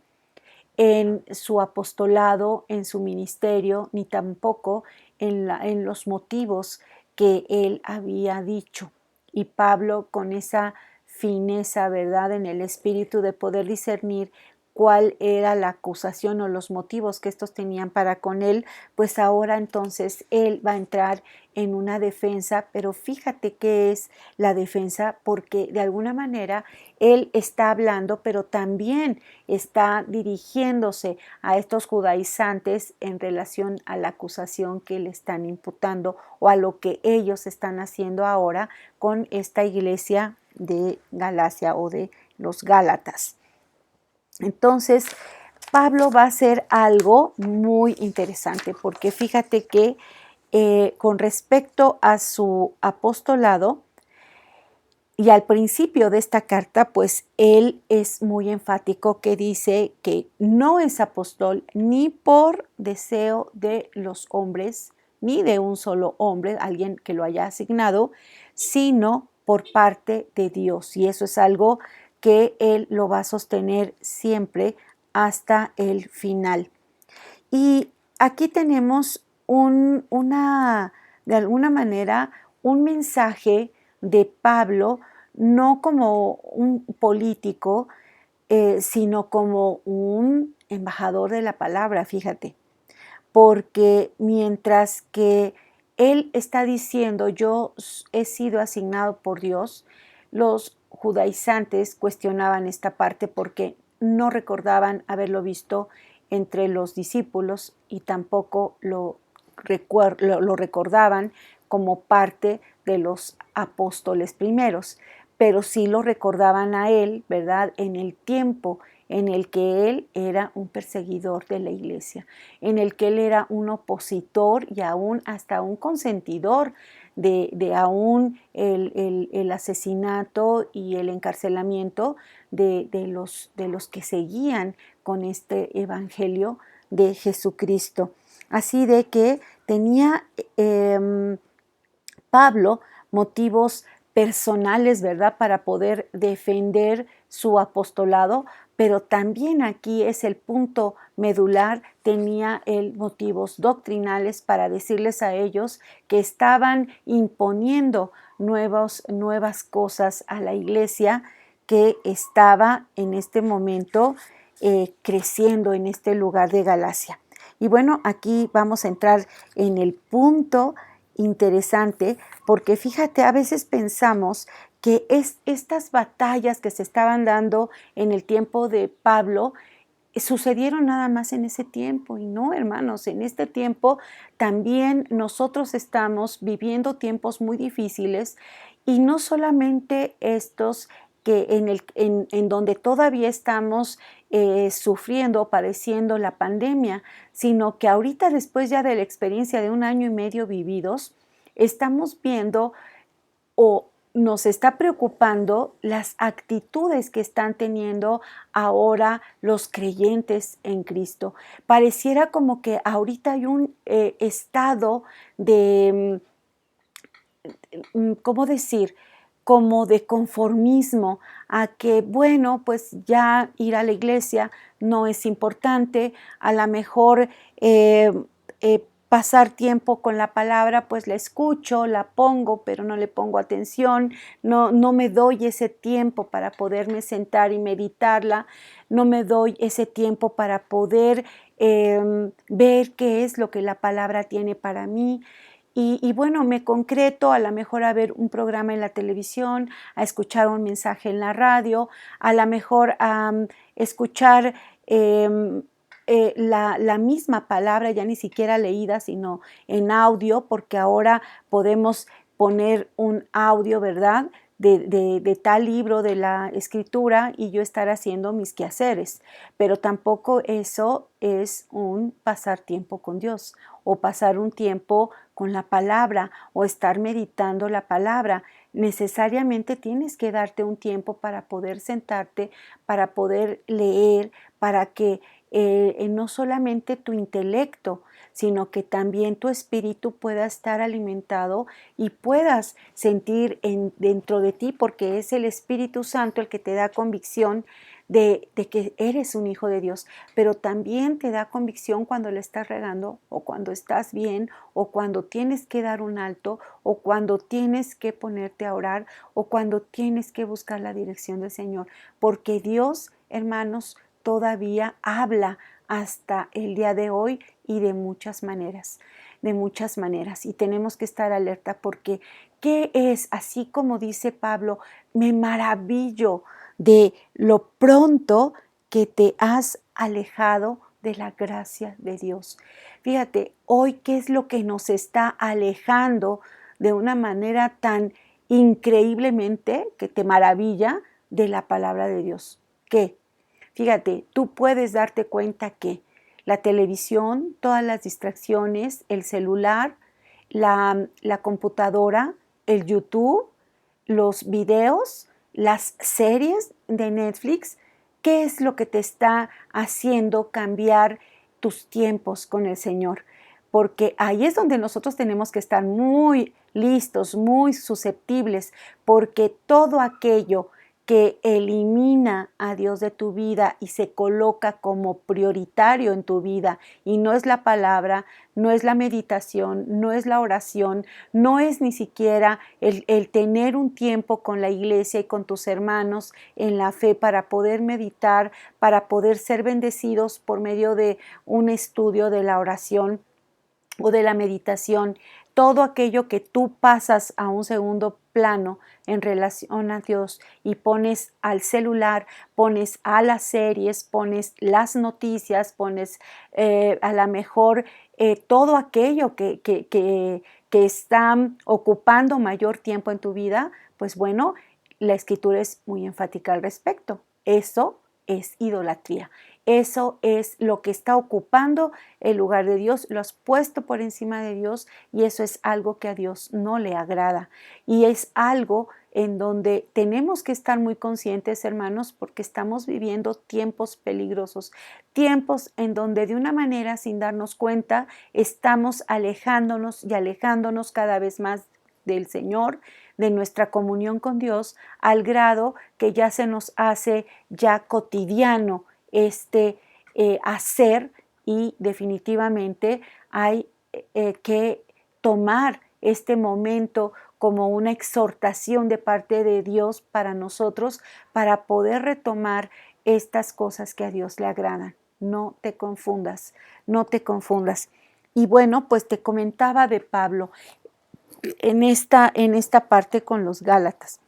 en su apostolado, en su ministerio, ni tampoco en los motivos que él había dicho. Y Pablo, con esa fineza, ¿verdad?, en el espíritu de poder discernir cuál era la acusación o los motivos que estos tenían para con él, pues ahora entonces él va a entrar en una defensa, pero fíjate qué es la defensa, porque de alguna manera él está hablando, pero también está dirigiéndose a estos judaizantes en relación a la acusación que le están imputando o a lo que ellos están haciendo ahora con esta iglesia de Galacia o de los Gálatas. Entonces, Pablo va a hacer algo muy interesante, porque fíjate que con respecto a su apostolado, y al principio de esta carta, pues él es muy enfático que dice que no es apóstol ni por deseo de los hombres, ni de un solo hombre, alguien que lo haya asignado, sino por parte de Dios. Y eso es algo que él lo va a sostener siempre hasta el final. Y aquí tenemos de alguna manera, un mensaje de Pablo, no como un político, sino como un embajador de la palabra, fíjate. Porque mientras que él está diciendo, yo he sido asignado por Dios, los judaizantes cuestionaban esta parte porque no recordaban haberlo visto entre los discípulos y tampoco lo recordaban como parte de los apóstoles primeros, pero sí lo recordaban a él, ¿verdad?, en el tiempo en el que él era un perseguidor de la iglesia, en el que él era un opositor y aún hasta un consentidor de aún el asesinato y el encarcelamiento de los que seguían con este evangelio de Jesucristo. Así de que tenía Pablo motivos personales, ¿verdad?, para poder defender su apostolado, pero también aquí es el punto medular, tenía él motivos doctrinales para decirles a ellos que estaban imponiendo nuevas cosas a la iglesia que estaba en este momento creciendo en este lugar de Galacia. Y bueno, aquí vamos a entrar en el punto interesante, porque fíjate, a veces pensamos que estas batallas que se estaban dando en el tiempo de Pablo sucedieron nada más en ese tiempo, y no, hermanos, en este tiempo también nosotros estamos viviendo tiempos muy difíciles, y no solamente estos que en donde todavía estamos sufriendo, padeciendo la pandemia, sino que ahorita, después ya de la experiencia de 1 año y medio vividos, estamos viendo o nos está preocupando las actitudes que están teniendo ahora los creyentes en Cristo. Pareciera como que ahorita hay un estado de, ¿cómo decir?, como de conformismo, a que, bueno, pues ya ir a la iglesia no es importante, a lo mejor pasar tiempo con la palabra, pues la escucho, la pongo, pero no le pongo atención, no me doy ese tiempo para poderme sentar y meditarla, no me doy ese tiempo para poder ver qué es lo que la palabra tiene para mí. Y bueno, me concreto a lo mejor a ver un programa en la televisión, a escuchar un mensaje en la radio, a lo mejor a escuchar la misma palabra, ya ni siquiera leída, sino en audio, porque ahora podemos poner un audio, ¿verdad? De tal libro de la escritura y yo estar haciendo mis quehaceres. Pero tampoco eso es un pasar tiempo con Dios o pasar un tiempo con la palabra o estar meditando la palabra. Necesariamente tienes que darte un tiempo para poder sentarte, para poder leer, para que no solamente tu intelecto, sino que también tu espíritu pueda estar alimentado y puedas sentir dentro de ti, porque es el Espíritu Santo el que te da convicción de que eres un hijo de Dios, pero también te da convicción cuando le estás regando o cuando estás bien o cuando tienes que dar un alto o cuando tienes que ponerte a orar o cuando tienes que buscar la dirección del Señor, porque Dios, hermanos, todavía habla hasta el día de hoy y de muchas maneras, y tenemos que estar alerta porque ¿qué es? Así como dice Pablo, me maravillo de lo pronto que te has alejado de la gracia de Dios. Fíjate, hoy qué es lo que nos está alejando de una manera tan increíblemente que te maravilla de la palabra de Dios. ¿Qué? Fíjate, tú puedes darte cuenta que la televisión, todas las distracciones, el celular, la computadora, el YouTube, los videos, las series de Netflix, ¿qué es lo que te está haciendo cambiar tus tiempos con el Señor? Porque ahí es donde nosotros tenemos que estar muy listos, muy susceptibles, porque todo aquello que elimina a Dios de tu vida y se coloca como prioritario en tu vida, y no es la palabra, no es la meditación, no es la oración, no es ni siquiera el tener un tiempo con la iglesia y con tus hermanos en la fe para poder meditar, para poder ser bendecidos por medio de un estudio de la oración o de la meditación, todo aquello que tú pasas a un segundo plano en relación a Dios y pones al celular, pones a las series, pones las noticias, pones a lo mejor todo aquello que está ocupando mayor tiempo en tu vida, pues bueno, la escritura es muy enfática al respecto. Eso es idolatría. Eso es lo que está ocupando el lugar de Dios, lo has puesto por encima de Dios y eso es algo que a Dios no le agrada. Y es algo en donde tenemos que estar muy conscientes, hermanos, porque estamos viviendo tiempos peligrosos, tiempos en donde de una manera sin darnos cuenta estamos alejándonos y alejándonos cada vez más del Señor, de nuestra comunión con Dios, al grado que ya se nos hace ya cotidiano hacer y definitivamente hay que tomar este momento como una exhortación de parte de Dios para nosotros para poder retomar estas cosas que a Dios le agradan. No te confundas, no te confundas. Y bueno, pues te comentaba de Pablo en esta parte con los Gálatas.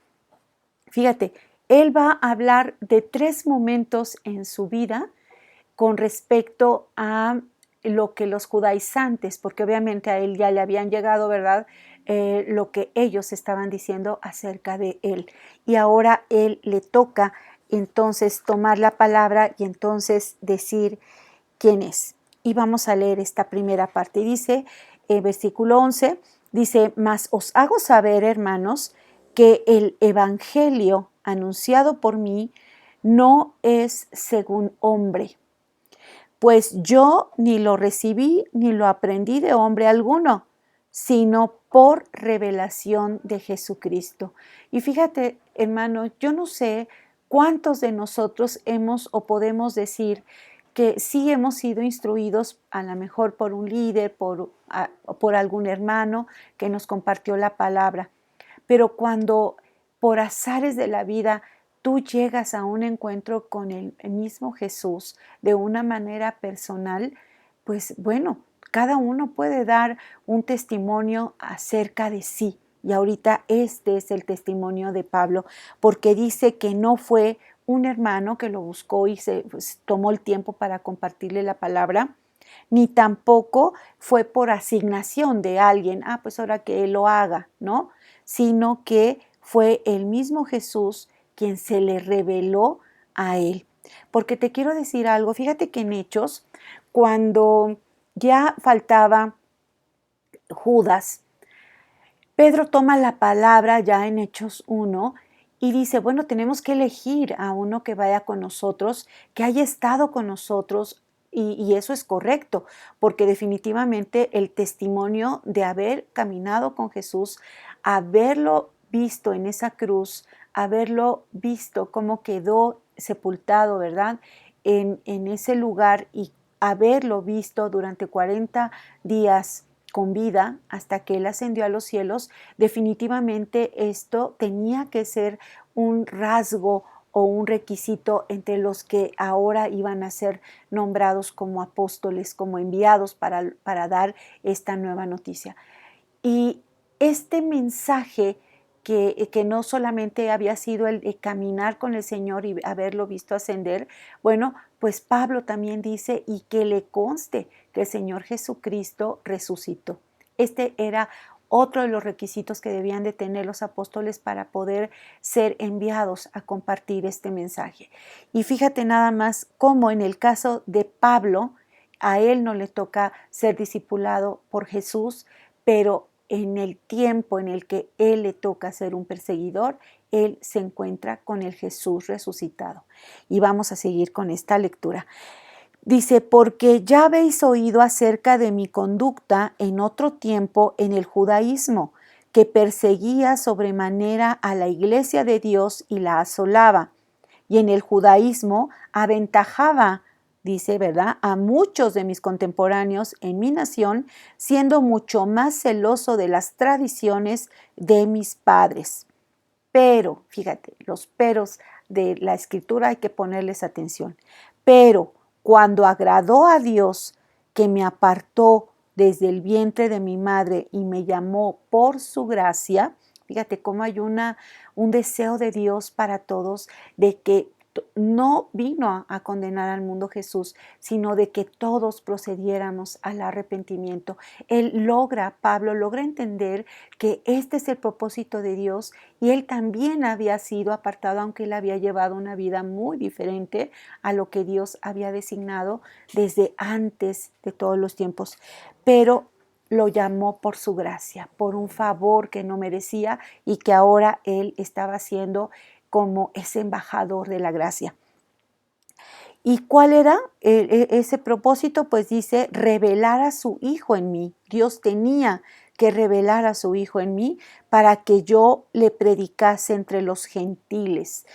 Fíjate, él va a hablar de 3 momentos en su vida con respecto a lo que los judaizantes, porque obviamente a él ya le habían llegado, ¿verdad? Lo que ellos estaban diciendo acerca de él. Y ahora él le toca entonces tomar la palabra y entonces decir quién es. Y vamos a leer esta primera parte. Dice, versículo 11, dice, mas os hago saber, hermanos, que el evangelio anunciado por mí no es según hombre, pues yo ni lo recibí ni lo aprendí de hombre alguno, sino por revelación de Jesucristo. Y fíjate, hermano, yo no sé cuántos de nosotros hemos o podemos decir que sí hemos sido instruidos a lo mejor por un líder, por algún hermano que nos compartió la palabra, pero cuando por azares de la vida tú llegas a un encuentro con el mismo Jesús de una manera personal, pues bueno, cada uno puede dar un testimonio acerca de sí. Y ahorita este es el testimonio de Pablo, porque dice que no fue un hermano que lo buscó y se tomó el tiempo para compartirle la palabra, ni tampoco fue por asignación de alguien, pues ahora que él lo haga, ¿no? Sino que fue el mismo Jesús quien se le reveló a él. Porque te quiero decir algo, fíjate que en Hechos, cuando ya faltaba Judas, Pedro toma la palabra ya en Hechos 1 y dice, bueno, tenemos que elegir a uno que vaya con nosotros, que haya estado con nosotros, y eso es correcto, porque definitivamente el testimonio de haber caminado con Jesús, haberlo visto en esa cruz, haberlo visto cómo quedó sepultado, ¿verdad? En ese lugar y haberlo visto durante 40 días con vida hasta que él ascendió a los cielos, definitivamente esto tenía que ser un rasgo o un requisito entre los que ahora iban a ser nombrados como apóstoles, como enviados para dar esta nueva noticia. Y este mensaje que no solamente había sido el de caminar con el Señor y haberlo visto ascender, bueno, pues Pablo también dice, y que le conste que el Señor Jesucristo resucitó. Este era otro de los requisitos que debían de tener los apóstoles para poder ser enviados a compartir este mensaje. Y fíjate nada más cómo en el caso de Pablo, a él no le toca ser discipulado por Jesús, pero en el tiempo en el que él le toca ser un perseguidor, él se encuentra con el Jesús resucitado. Y vamos a seguir con esta lectura. Dice, porque ya habéis oído acerca de mi conducta en otro tiempo en el judaísmo, que perseguía sobremanera a la iglesia de Dios y la asolaba. Y en el judaísmo aventajaba, dice, ¿verdad?, a muchos de mis contemporáneos en mi nación, siendo mucho más celoso de las tradiciones de mis padres. Pero, fíjate, los peros de la escritura hay que ponerles atención. Pero cuando agradó a Dios, que me apartó desde el vientre de mi madre y me llamó por su gracia, fíjate cómo hay un deseo de Dios para todos de que no vino a condenar al mundo Jesús, sino de que todos procediéramos al arrepentimiento. Pablo logra entender que este es el propósito de Dios y él también había sido apartado, aunque él había llevado una vida muy diferente a lo que Dios había designado desde antes de todos los tiempos. Pero lo llamó por su gracia, por un favor que no merecía y que ahora él estaba haciendo como ese embajador de la gracia. ¿Y cuál era ese propósito? Pues dice, revelar a su Hijo en mí. Dios tenía que revelar a su Hijo en mí para que yo le predicase entre los gentiles.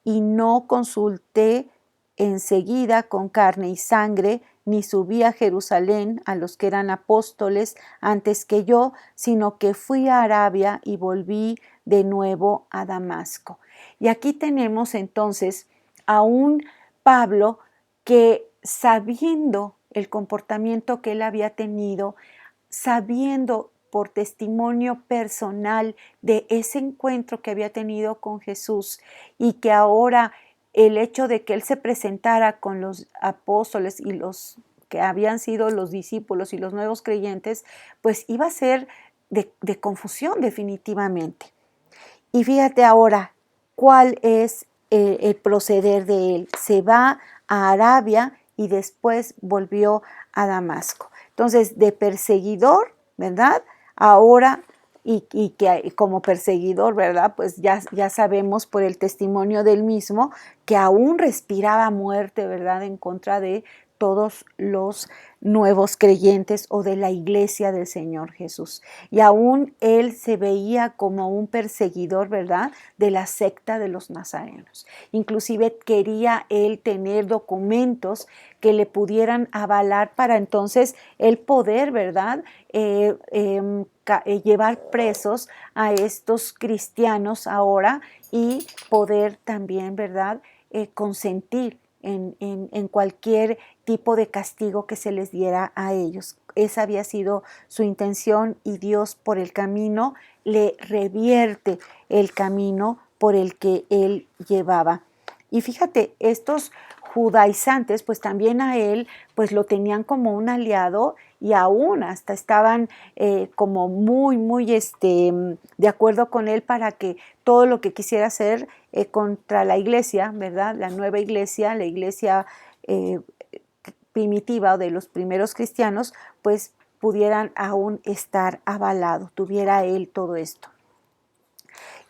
Y no consulté enseguida con carne y sangre, ni subí a Jerusalén a los que eran apóstoles antes que yo, sino que fui a Arabia y volví de nuevo a Damasco. Y aquí tenemos entonces a un Pablo que, sabiendo el comportamiento que él había tenido, sabiendo por testimonio personal de ese encuentro que había tenido con Jesús y que ahora el hecho de que él se presentara con los apóstoles y los que habían sido los discípulos y los nuevos creyentes, pues iba a ser de confusión definitivamente. Y fíjate ahora cuál es el proceder de él. Se va a Arabia y después volvió a Damasco. Entonces, de perseguidor, ¿verdad? Ahora, y que como perseguidor, ¿verdad? Pues ya sabemos por el testimonio del mismo que aún respiraba muerte, ¿verdad? En contra de todos los nuevos creyentes o de la iglesia del Señor Jesús. Y aún él se veía como un perseguidor, ¿verdad?, de la secta de los nazarenos. Inclusive quería él tener documentos que le pudieran avalar para entonces él poder, ¿verdad?, llevar presos a estos cristianos ahora y poder también, ¿verdad?, consentir en cualquier tipo de castigo que se les diera a ellos. Esa había sido su intención y Dios por el camino le revierte el camino por el que él llevaba. Y fíjate, estos judaizantes pues también a él pues lo tenían como un aliado y aún hasta estaban como muy de acuerdo con él para que todo lo que quisiera hacer contra la iglesia, ¿verdad? La nueva iglesia, la iglesia primitiva o de los primeros cristianos, pues pudieran aún estar avalado, tuviera él todo esto.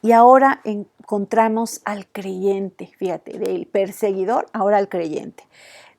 Y ahora encontramos al creyente, fíjate, del perseguidor, ahora al creyente.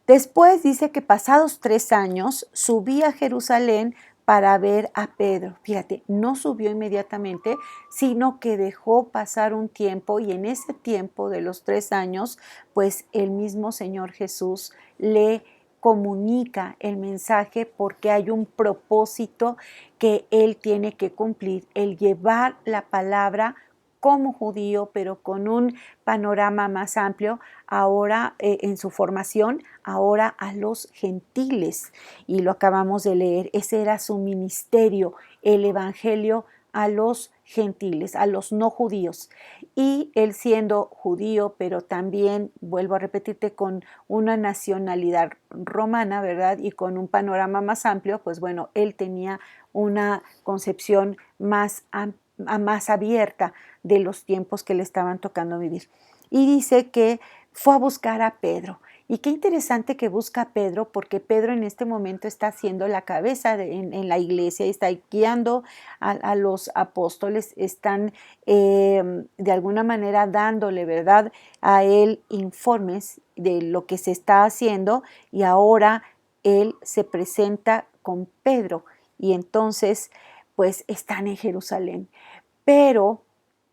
Después dice que pasados 3 años subí a Jerusalén para ver a Pedro. Fíjate, no subió inmediatamente, sino que dejó pasar un tiempo y en ese tiempo de los 3 años, pues el mismo Señor Jesús le comunica el mensaje porque hay un propósito que él tiene que cumplir, el llevar la palabra como judío, pero con un panorama más amplio, ahora en su formación, ahora a los gentiles. Y lo acabamos de leer, ese era su ministerio, el evangelio a los gentiles, a los no judíos. Y él siendo judío, pero también, vuelvo a repetirte, con una nacionalidad romana, ¿verdad? Y con un panorama más amplio, pues bueno, él tenía una concepción más abierta de los tiempos que le estaban tocando vivir. Y dice que fue a buscar a Pedro. Y qué interesante que busca a Pedro, porque Pedro en este momento está siendo la cabeza en la iglesia, está guiando a los apóstoles, están de alguna manera dándole, ¿verdad?, a él informes de lo que se está haciendo y ahora él se presenta con Pedro y entonces pues están en Jerusalén. Pero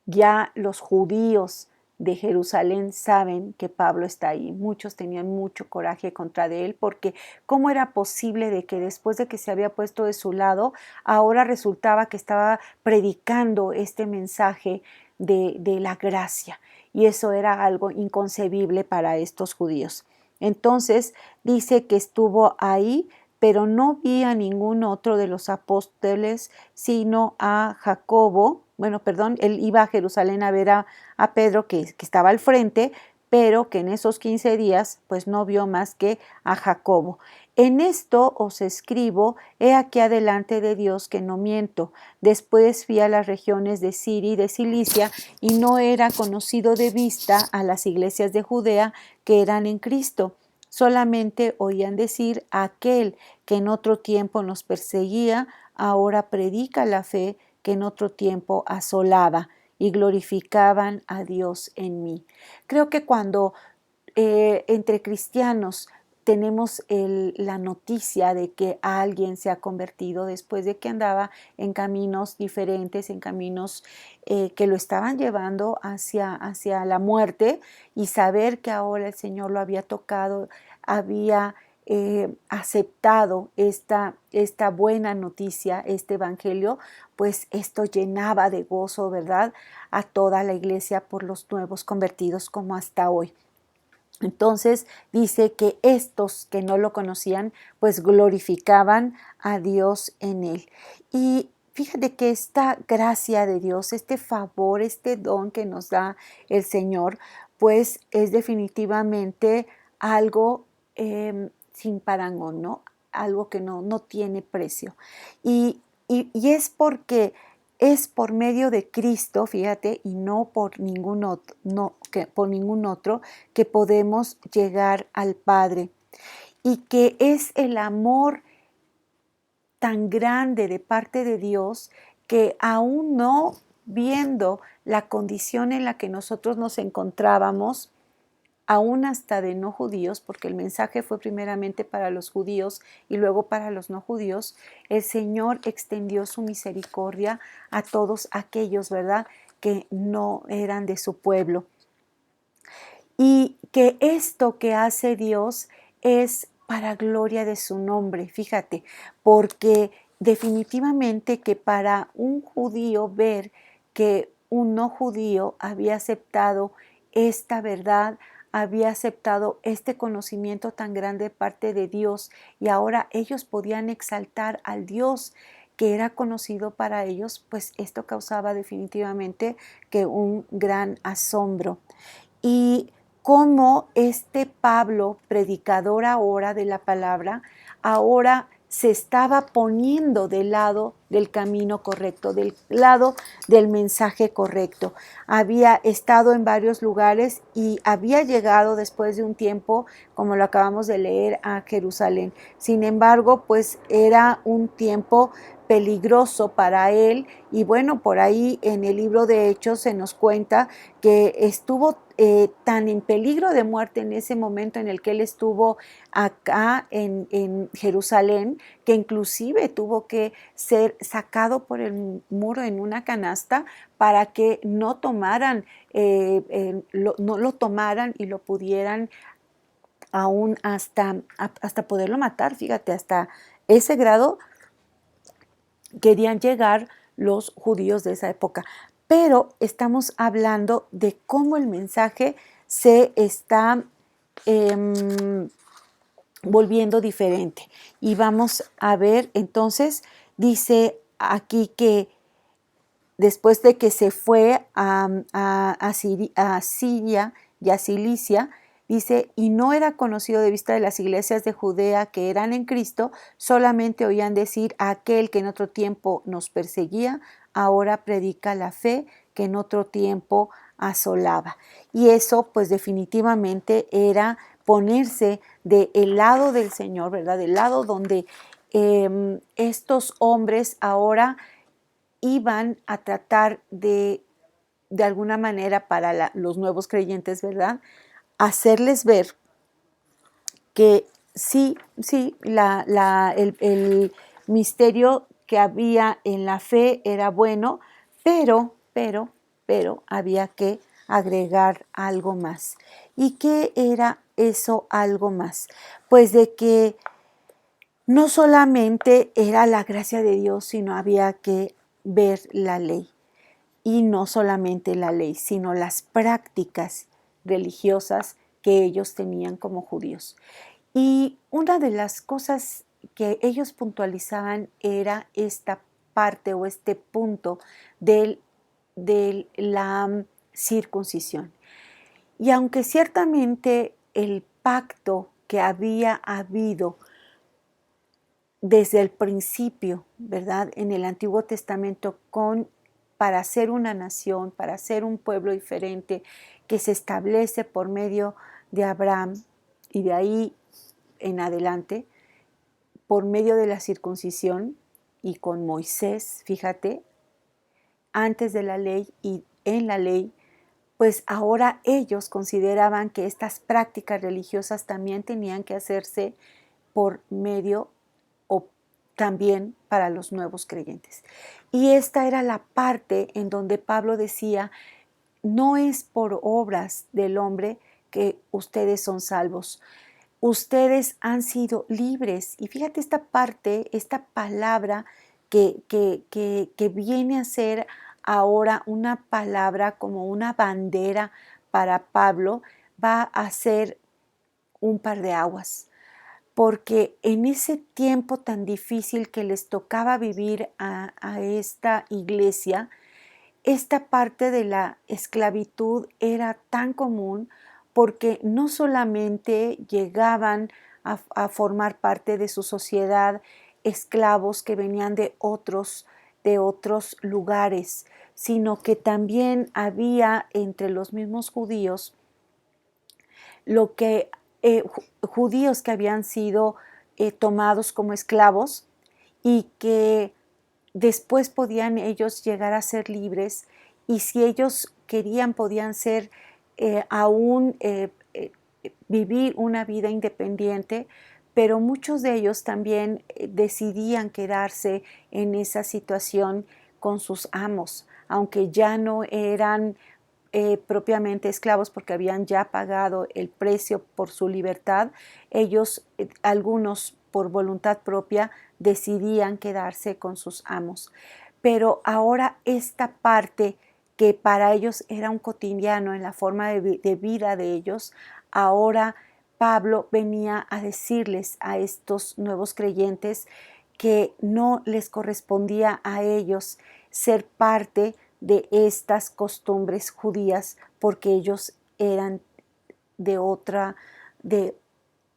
ya los judíos de Jerusalén saben que Pablo está ahí. Muchos tenían mucho coraje contra de él porque ¿cómo era posible de que después de que se había puesto de su lado, ahora resultaba que estaba predicando este mensaje de la gracia? Y eso era algo inconcebible para estos judíos. Entonces dice que estuvo ahí, pero no vi a ningún otro de los apóstoles, sino a Jacobo. Bueno, perdón, él iba a Jerusalén a ver a Pedro, que estaba al frente, pero que en esos 15 días, pues no vio más que a Jacobo. En esto os escribo, he aquí adelante de Dios que no miento. Después fui a las regiones de Siria y de Cilicia, y no era conocido de vista a las iglesias de Judea que eran en Cristo. Solamente oían decir, aquel que en otro tiempo nos perseguía, ahora predica la fe que en otro tiempo asolaba, y glorificaban a Dios en mí. Creo que cuando entre cristianos tenemos la noticia de que alguien se ha convertido después de que andaba en caminos diferentes, en caminos que lo estaban llevando hacia la muerte, y saber que ahora el Señor lo había tocado, había aceptado esta buena noticia, este evangelio, pues esto llenaba de gozo, ¿verdad?, a toda la iglesia por los nuevos convertidos como hasta hoy. Entonces dice que estos que no lo conocían, pues glorificaban a Dios en él. Y fíjate que esta gracia de Dios, este favor, este don que nos da el Señor, pues es definitivamente algo sin parangón, ¿no? Algo que no tiene precio. Y es porque es por medio de Cristo, fíjate, y no por ningún otro, que podemos llegar al Padre. Y que es el amor tan grande de parte de Dios que aún no viendo la condición en la que nosotros nos encontrábamos, aún hasta de no judíos, porque el mensaje fue primeramente para los judíos y luego para los no judíos, el Señor extendió su misericordia a todos aquellos, ¿verdad?, que no eran de su pueblo. Y que esto que hace Dios es para gloria de su nombre, fíjate, porque definitivamente que para un judío ver que un no judío había aceptado esta verdad, había aceptado este conocimiento tan grande de parte de Dios y ahora ellos podían exaltar al Dios que era conocido para ellos, pues esto causaba definitivamente que un gran asombro. Y cómo este Pablo, predicador ahora de la palabra, ahora se estaba poniendo del lado del camino correcto, del lado del mensaje correcto. Había estado en varios lugares y había llegado después de un tiempo, como lo acabamos de leer, a Jerusalén. Sin embargo, pues era un tiempo peligroso para él y bueno, por ahí en el libro de Hechos se nos cuenta que estuvo tan en peligro de muerte en ese momento en el que él estuvo acá en Jerusalén, que inclusive tuvo que ser sacado por el muro en una canasta para que no tomaran, no lo tomaran y lo pudieran aún hasta poderlo matar, fíjate, hasta ese grado querían llegar los judíos de esa época. Pero estamos hablando de cómo el mensaje se está volviendo diferente. Y vamos a ver, entonces, dice aquí que después de que se fue a Siria y a Cilicia, dice, y no era conocido de vista de las iglesias de Judea que eran en Cristo, solamente oían decir a aquel que en otro tiempo nos perseguía, ahora predica la fe que en otro tiempo asolaba. Y eso pues definitivamente era ponerse del lado del Señor, ¿verdad? Del lado donde estos hombres ahora iban a tratar de alguna manera para los nuevos creyentes, ¿verdad? Hacerles ver que sí, el misterio que había en la fe era bueno, pero había que agregar algo más. ¿Y qué era eso algo más? Pues de que no solamente era la gracia de Dios, sino había que ver la ley. Y no solamente la ley, sino las prácticas religiosas que ellos tenían como judíos. Y una de las cosas que ellos puntualizaban era esta parte o este punto de la circuncisión. Y aunque ciertamente el pacto que había habido desde el principio, ¿verdad? En el Antiguo Testamento para ser una nación, para ser un pueblo diferente que se establece por medio de Abraham y de ahí en adelante, por medio de la circuncisión y con Moisés, fíjate, antes de la ley y en la ley, pues ahora ellos consideraban que estas prácticas religiosas también tenían que hacerse por medio o también para los nuevos creyentes. Y esta era la parte en donde Pablo decía, no es por obras del hombre que ustedes son salvos. Ustedes han sido libres. Y fíjate esta parte, esta palabra que viene a ser ahora una palabra como una bandera para Pablo, va a ser un par de aguas porque en ese tiempo tan difícil que les tocaba vivir a esta iglesia, esta parte de la esclavitud era tan común porque no solamente llegaban a formar parte de su sociedad esclavos que venían de otros lugares, sino que también había entre los mismos judíos lo que judíos que habían sido tomados como esclavos y que después podían ellos llegar a ser libres y si ellos querían podían ser aún vivir una vida independiente, pero muchos de ellos también decidían quedarse en esa situación con sus amos, aunque ya no eran propiamente esclavos porque habían ya pagado el precio por su libertad, ellos, algunos por voluntad propia, decidían quedarse con sus amos. Pero ahora esta parte que para ellos era un cotidiano en la forma de vida de ellos, ahora Pablo venía a decirles a estos nuevos creyentes que no les correspondía a ellos ser parte de estas costumbres judías porque ellos eran de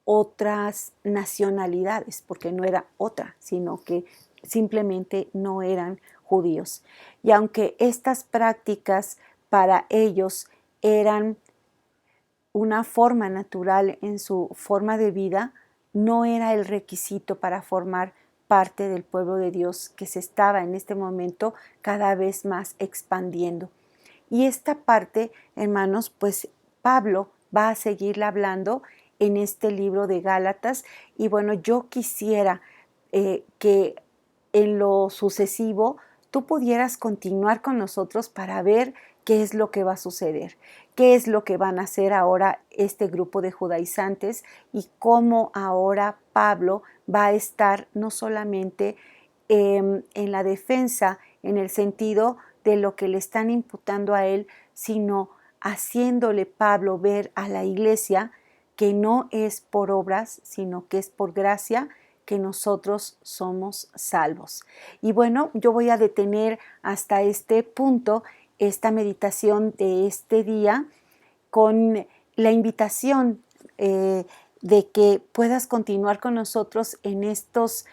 otras nacionalidades, porque no era otra, sino que simplemente no eran judíos. Y aunque estas prácticas para ellos eran una forma natural en su forma de vida, no era el requisito para formar parte del pueblo de Dios que se estaba en este momento cada vez más expandiendo. Y esta parte, hermanos, pues Pablo va a seguirla hablando en este libro de Gálatas. Y bueno, yo quisiera que en lo sucesivo tú pudieras continuar con nosotros para ver qué es lo que va a suceder, qué es lo que van a hacer ahora este grupo de judaizantes y cómo ahora Pablo va a estar no solamente en la defensa, en el sentido de lo que le están imputando a él, sino haciéndole Pablo ver a la iglesia que no es por obras, sino que es por gracia que nosotros somos salvos. Y bueno, yo voy a detener hasta este punto esta meditación de este día con la invitación de que puedas continuar con nosotros en estos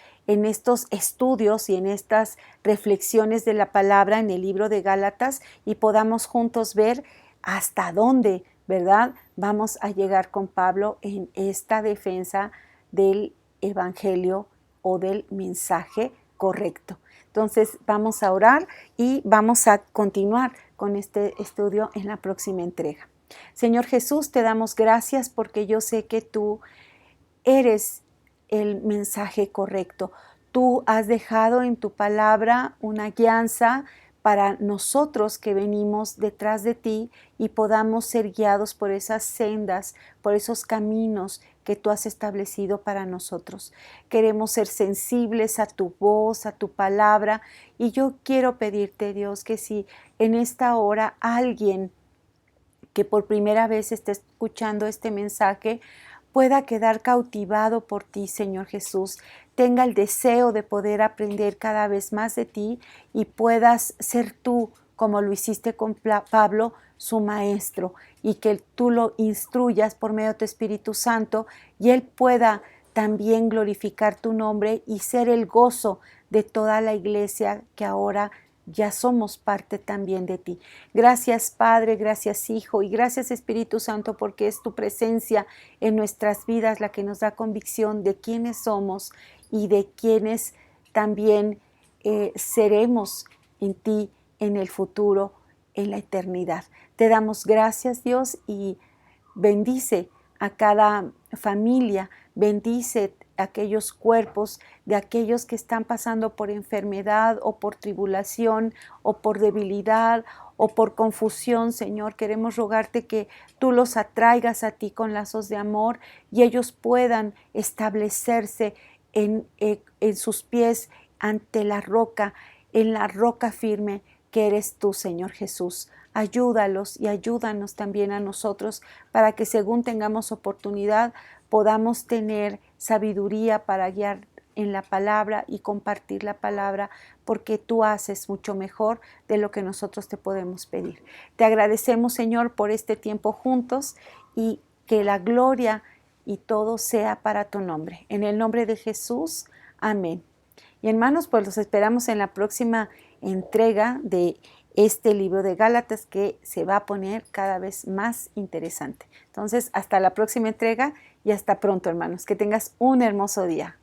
estudios y en estas reflexiones de la palabra en el libro de Gálatas y podamos juntos ver hasta dónde, ¿verdad?, vamos a llegar con Pablo en esta defensa del evangelio o del mensaje correcto. Entonces vamos a orar y vamos a continuar con este estudio en la próxima entrega. Señor Jesús, te damos gracias porque yo sé que tú eres el mensaje correcto. Tú has dejado en tu palabra una guianza para nosotros que venimos detrás de ti y podamos ser guiados por esas sendas, por esos caminos que tú has establecido para nosotros. Queremos ser sensibles a tu voz, a tu palabra, y yo quiero pedirte, Dios, que si en esta hora alguien que por primera vez esté escuchando este mensaje pueda quedar cautivado por ti, Señor Jesús, tenga el deseo de poder aprender cada vez más de ti y puedas ser tú, como lo hiciste con Pablo, su maestro, y que tú lo instruyas por medio de tu Espíritu Santo y él pueda también glorificar tu nombre y ser el gozo de toda la iglesia que ahora ya somos parte también de ti. Gracias Padre, gracias Hijo y gracias Espíritu Santo porque es tu presencia en nuestras vidas la que nos da convicción de quiénes somos y de quiénes también seremos en ti en el futuro, en la eternidad. Te damos gracias Dios y bendice a cada familia, bendice aquellos cuerpos de aquellos que están pasando por enfermedad o por tribulación o por debilidad o por confusión, Señor. Queremos rogarte que tú los atraigas a ti con lazos de amor y ellos puedan establecerse en sus pies ante la roca, en la roca firme que eres tú, Señor Jesús. Ayúdalos y ayúdanos también a nosotros para que según tengamos oportunidad podamos tener sabiduría para guiar en la palabra y compartir la palabra, porque tú haces mucho mejor de lo que nosotros te podemos pedir. Te agradecemos, Señor, por este tiempo juntos y que la gloria y todo sea para tu nombre. En el nombre de Jesús, amén. Y hermanos, pues los esperamos en la próxima entrega de este libro de Gálatas que se va a poner cada vez más interesante. Entonces, hasta la próxima entrega y hasta pronto, hermanos. Que tengas un hermoso día.